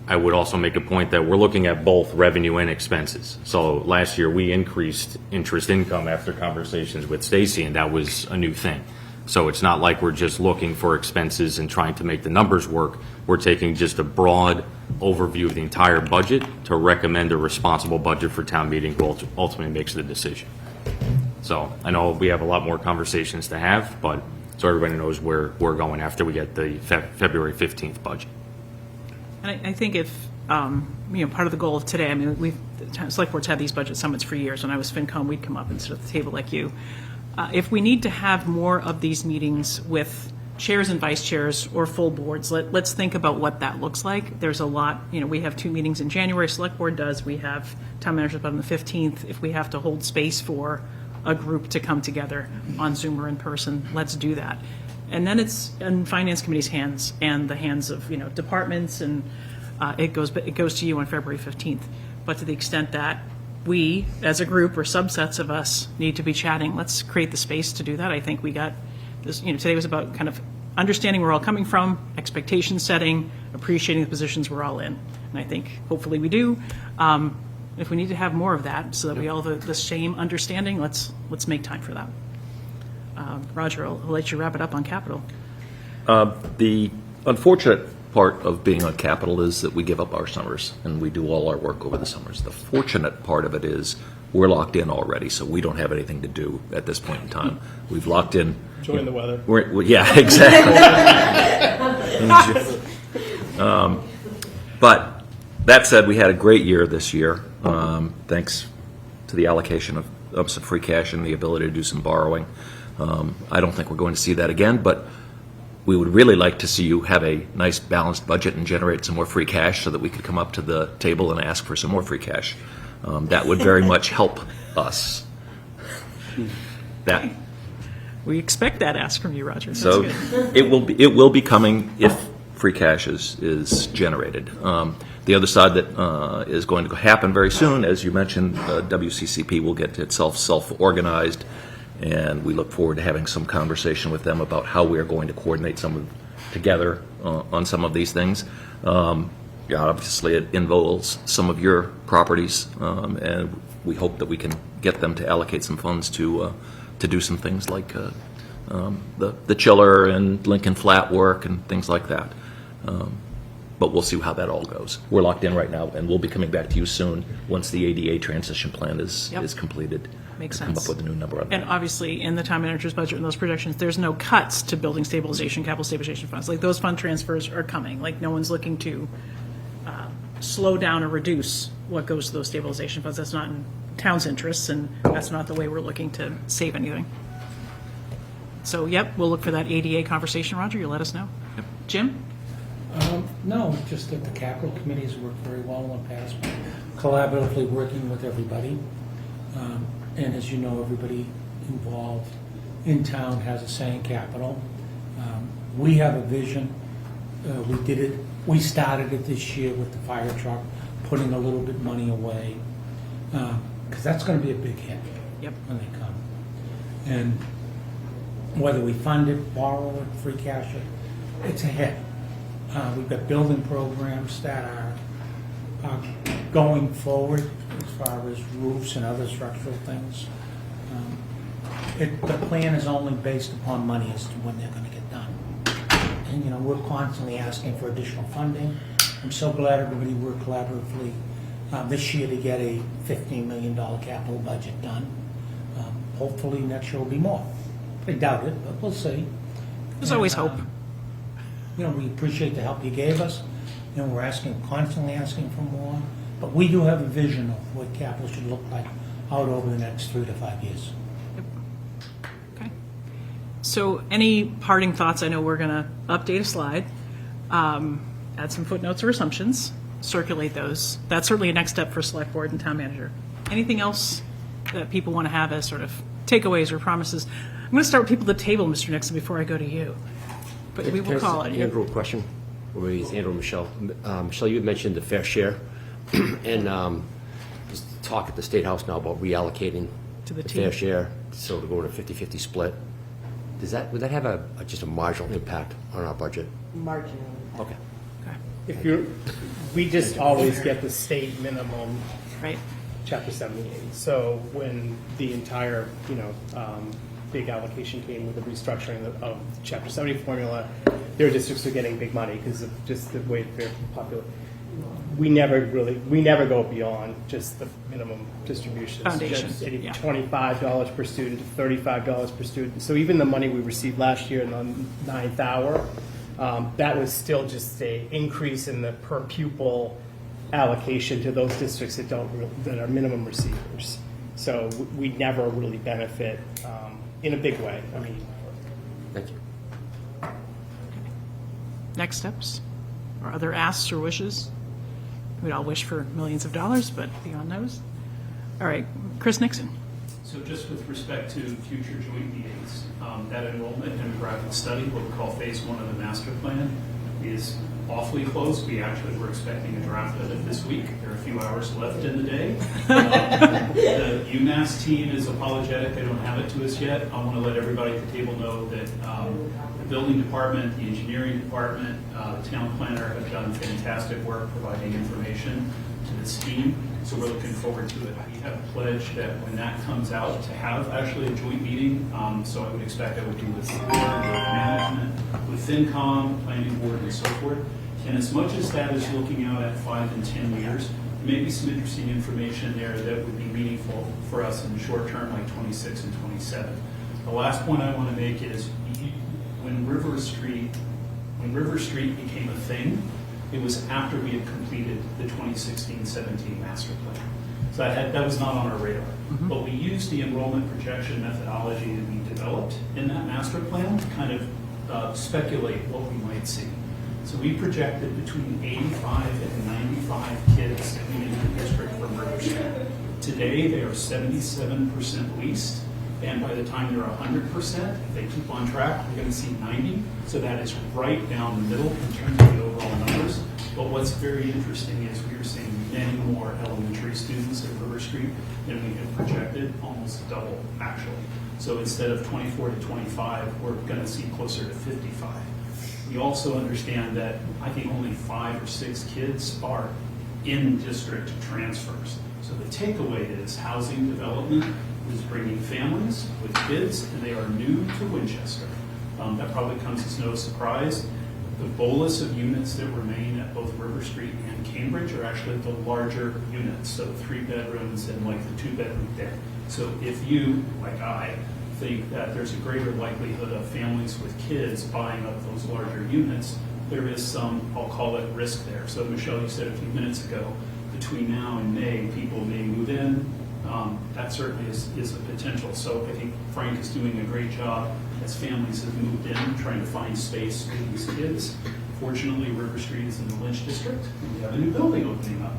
I would also make a point that we're looking at both revenue and expenses. So last year, we increased interest income after conversations with Stacy, and that was a new thing. So it's not like we're just looking for expenses and trying to make the numbers work. We're taking just a broad overview of the entire budget to recommend a responsible budget for town meeting who ultimately makes the decision. So I know we have a lot more conversations to have, but so everybody knows where we're going after we get the February 15th budget. And I think if, part of the goal of today, I mean, the select board's had these budget summits for years. When I was FinCom, we'd come up and sit at the table like you. If we need to have more of these meetings with chairs and vice chairs or full boards, let's think about what that looks like. There's a lot, we have 2 meetings in January, select board does. We have town managers on the 15th. If we have to hold space for a group to come together on Zoom or in person, let's do that. And then it's in finance committee's hands and the hands of, departments, and it goes to you on February 15th. But to the extent that we, as a group or subsets of us, need to be chatting, let's create the space to do that. I think we got this, today was about kind of understanding where we're all coming from, expectation setting, appreciating the positions we're all in. And I think hopefully we do. If we need to have more of that so that we all have the same understanding, let's make time for that. Roger, I'll let you wrap it up on capital. The unfortunate part of being on capital is that we give up our summers and we do all our work over the summers. The fortunate part of it is we're locked in already, so we don't have anything to do at this point in time. We've locked in. Enjoying the weather. Yeah, exactly. But that said, we had a great year this year, thanks to the allocation of some free cash and the ability to do some borrowing. I don't think we're going to see that again, but we would really like to see you have a nice balanced budget and generate some more free cash so that we could come up to the table and ask for some more free cash. That would very much help us. That. We expect that ask from you, Roger. That's So good. it will be coming if free cash is generated. The other side that is going to happen very soon, as you mentioned, WCCP will get itself self-organized, and we look forward to having some conversation with them about how we are going to coordinate together on some of these things. Obviously, it involves some of your properties, and we hope that we can get them to allocate some funds to do some things like the chiller and Lincoln Flat work and things like that. But we'll see how that all goes. We're locked in right now, and we'll be coming back to you soon once the ADA transition plan is completed. Makes to come sense. up with a new number on that. And obviously, in the town manager's budget and those projections, there's no cuts to building stabilization, capital stabilization funds. Like, those fund transfers are coming. Like, no one's looking to slow down or reduce what goes to those stabilization funds. That's not in town's interests, and that's not the way we're looking to save anything. So, yep, we'll look for that ADA conversation, Roger. You'll let us know. Yep. Jim? No, just that the capital committee has worked very well in the past, collaboratively working with everybody. And as you know, everybody involved in town has a say in capital. We have a vision. We started it this year with the fire truck, putting a little bit money away, because that's going to be a big hit when they come. And whether we fund it, borrow it, free cash it, it's a hit. We've got building programs that are going forward as far as roofs and other structural things. The plan is only based upon money as to when they're going to get done. And, we're constantly asking for additional funding. I'm so glad everybody worked collaboratively this year to get a $15 million capital budget done. Hopefully next year will be more. I doubt it, but we'll see. There's always hope. We appreciate the help you gave us, and we're constantly asking for more. But we do have a vision of what capital should look like out over the next 3 to 5 years. Okay. So any parting thoughts? I know we're going to update a slide, add some footnotes or assumptions, circulate those. That's certainly a next step for select board and town manager. Anything else that people want to have as sort of takeaways or promises? I'm going to start with people at the table, Mr. Nixon, before I go to you. But we will call it. Andrew, a question. Or maybe it's Andrew or Michelle. Michelle, you had mentioned the fair share, and there's talk at the State House now about reallocating To the fair team. share, so to go to 50-50 split. Would that have just a marginal impact on our budget? Marginally. Okay. If we just always get the state minimum, Right. Chapter 78. So when the entire, big allocation came with the restructuring of Chapter 70 formula, their districts are getting big money because of just the way they're popular. We never go beyond just the minimum distributions. Foundation, Just yeah. $25 per student to $35 per student. So even the money we received last year in the 9th hour, that was still just a increase in the per pupil allocation to those districts that that are minimum receivers. So we never really benefit in a big way. I mean, Thank you. Next steps or other asks or wishes? We'd all wish for millions of dollars, but beyond those. All right, Chris Nixon. So just with respect to future joint meetings, that enrollment demographic study, what we call phase 1 of the master plan, is awfully close. We actually were expecting a draft of it this week. There are a few hours left in the day. The UMass team is apologetic. They don't have it to us yet. I want to let everybody at the table know that the building department, the engineering department, the town planner have done fantastic work providing information to this team. So we're looking forward to it. We have pledged that when that comes out to have actually a joint meeting. So I would expect that would be with the board, with management, with FinCom, planning board, and so forth. And as much as that is looking out at 5 and 10 years, there may be some interesting information there that would be meaningful for us in the short term, like 26 and 27. The last point I want to make is when River Street became a thing, it was after we had completed the 2016-17 master plan. So that was not on our radar. But we used the enrollment projection methodology that we developed in that master plan to kind of speculate what we might see. So we projected between 85 and 95 kids coming into the district from River Street. Today, they are 77% leased, and by the time they're 100%, if they keep on track, we're going to see 90. So that is right down the middle in terms of the overall numbers. But what's very interesting is we are seeing many more elementary students at River Street than we had projected, almost double, actually. So instead of 24 to 25, we're going to see closer to 55. We also understand that I think only 5 or 6 kids are in-district transfers. So the takeaway is housing development is bringing families with kids, and they are new to Winchester. That probably comes as no surprise. The bolus of units that remain at both River Street and Cambridge are actually the larger units, so 3 bedrooms and like the 2-bedroom den. So if you, like I, think that there's a greater likelihood of families with kids buying up those larger units, there is some, I'll call it, risk there. So Michelle, you said a few minutes ago, between now and May, people may move in. That certainly is a potential. So I think Frank is doing a great job as families have moved in, trying to find space for these kids. Fortunately, River Street is in the Lynch district, and we have a new building opening up.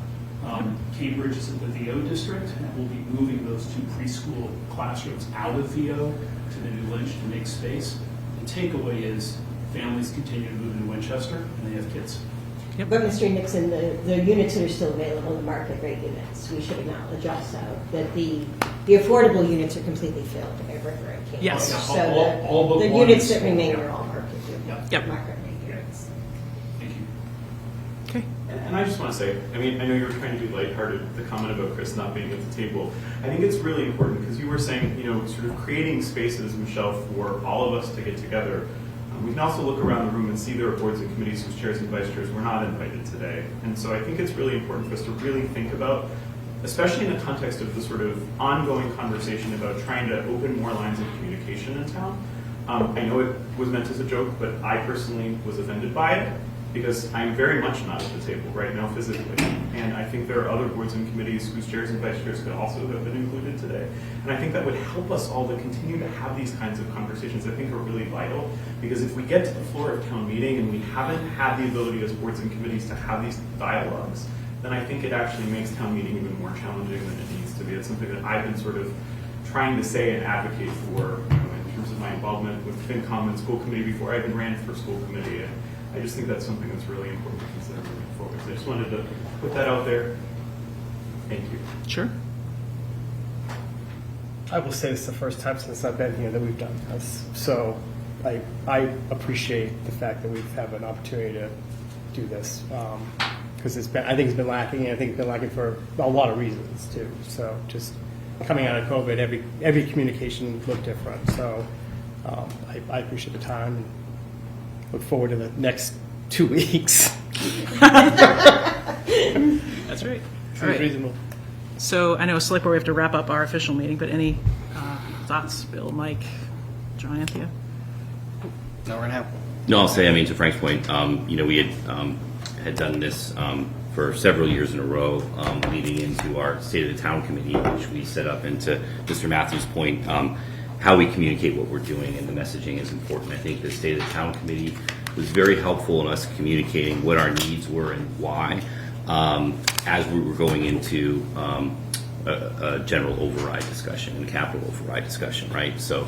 Cambridge is in the VO district, and we'll be moving those 2 preschool classrooms out of VO to the new Lynch to make space. The takeaway is families continue to move into Winchester, and they have kids. But Mr. Nixon, the units that are still available, the market rate units, we should acknowledge also that the affordable units are completely filled at River and Cambridge. Yes. So All but the one units is that full, remain yeah. are all market Yep. market rate units. Thank you. Okay. And I just want to say, I mean, I know you were trying to be lighthearted, the comment about Chris not being at the table. I think it's really important because you were saying, sort of creating spaces, Michelle, for all of us to get together. We can also look around the room and see there are boards and committees whose chairs and vice chairs were not invited today. And so I think it's really important for us to really think about, especially in the context of the sort of ongoing conversation about trying to open more lines of communication in town. I know it was meant as a joke, but I personally was offended by it. because I'm very much not at the table right now physically. And I think there are other boards and committees whose chairs and vice chairs could also have been included today. And I think that would help us all to continue to have these kinds of conversations. I think are really vital, because if we get to the floor of town meeting and we haven't had the ability as boards and committees to have these dialogues, then I think it actually makes town meeting even more challenging than it needs to be. It's something that I've been sort of trying to say and advocate for, in terms of my involvement with FinCom and school committee before I even ran for school committee. And I just think that's something that's really important to consider moving forward. So I just wanted to put that out there. Thank you. Sure. I will say it's the first time since I've been here that we've done this. So I appreciate the fact that we have an opportunity to do this. Because I think it's been lacking, and I think it's been lacking for a lot of reasons too. So just coming out of COVID, every communication looked different. So I appreciate the time and look forward to the next 2 weeks. That's right. Seems reasonable. So I know, Select Board, we have to wrap up our official meeting, but any thoughts, Bill, Mike, John, Anthea? No, we're gonna have. No, I'll say, I mean, to Frank's point, we had done this for several years in a row, leading into our State of the Town Committee, which we set up. And to Mr. Matthews' point, how we communicate what we're doing and the messaging is important. I think the State of the Town Committee was very helpful in us communicating what our needs were and why, as we were going into a general override discussion and capital override discussion, right? So,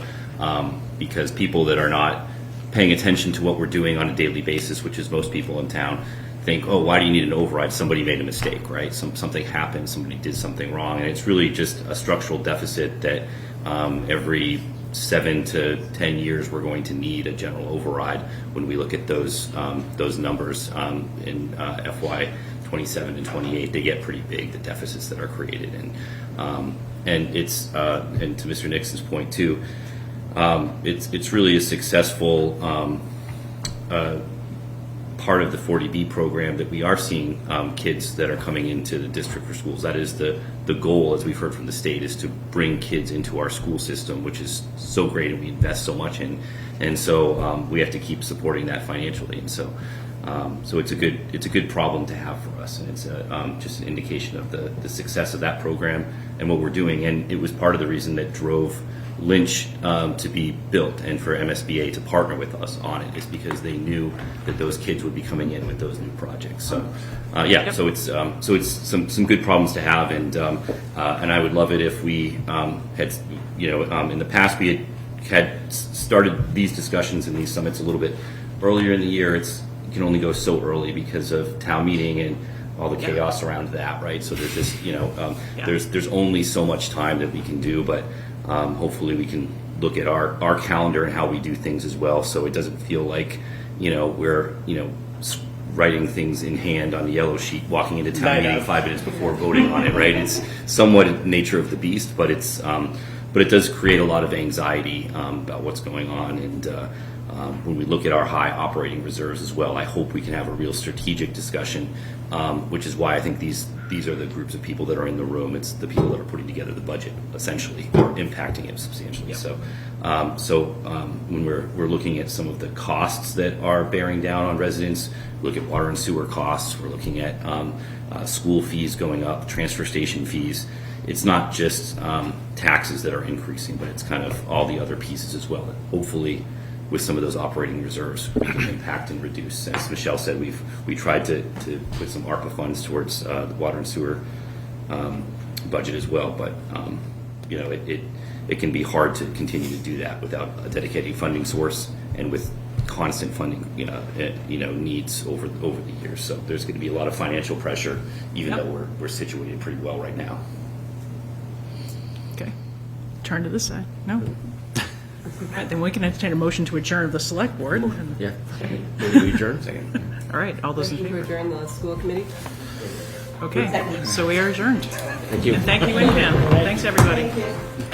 because people that are not paying attention to what we're doing on a daily basis, which is most people in town, think, oh, why do you need an override? Somebody made a mistake, right? Something happened, somebody did something wrong, and it's really just a structural deficit that every 7 to 10 years we're going to need a general override. When we look at those numbers in FY27 and 28, they get pretty big, the deficits that are created, and it's and to Mr. Nixon's point too, it's really a successful part of the 40B program that we are seeing kids that are coming into the district for schools. That is the goal, as we've heard from the state, is to bring kids into our school system, which is so great and we invest so much in. And so we have to keep supporting that financially. And so it's a good problem to have for us, and it's just an indication of the success of that program and what we're doing. And it was part of the reason that drove Lynch to be built and for MSBA to partner with us on it, is because they knew that those kids would be coming in with those new projects. So so it's some good problems to have, and I would love it if we had in the past we had started these discussions and these summits a little bit earlier in the year. You can only go so early because of town meeting and all the chaos around that, right? So there's just there's only so much time that we can do, but hopefully we can look at our calendar and how we do things as well, so it doesn't feel like we're writing things in hand on the yellow sheet, walking into town meeting 5 minutes before voting on it, right? It's somewhat nature of the beast, but it's but it does create a lot of anxiety about what's going on. And when we look at our high operating reserves as well, I hope we can have a real strategic discussion, which is why I think these are the groups of people that are in the room. It's the people that are putting together the budget, essentially, or impacting it substantially. Yep. So when we're looking at some of the costs that are bearing down on residents, look at water and sewer costs. We're looking at school fees going up, transfer station fees. It's not just taxes that are increasing, but it's kind of all the other pieces as well. Hopefully, with some of those operating reserves, we can impact and reduce. As Michelle said, we tried to put some ARPA funds towards the water and sewer budget as well, but it can be hard to continue to do that without a dedicated funding source and with constant funding needs over the years. So there's going to be a lot of financial pressure, even though we're situated pretty well right now. Okay. Turn to this side. No. All right, then we can entertain a motion to adjourn the select board. Yeah. We adjourn. Second. All right. All those in Motion to favor? adjourn the school committee? Okay. So we are adjourned. Thank you. And thank you, Pam. Thanks, everybody. Thank you.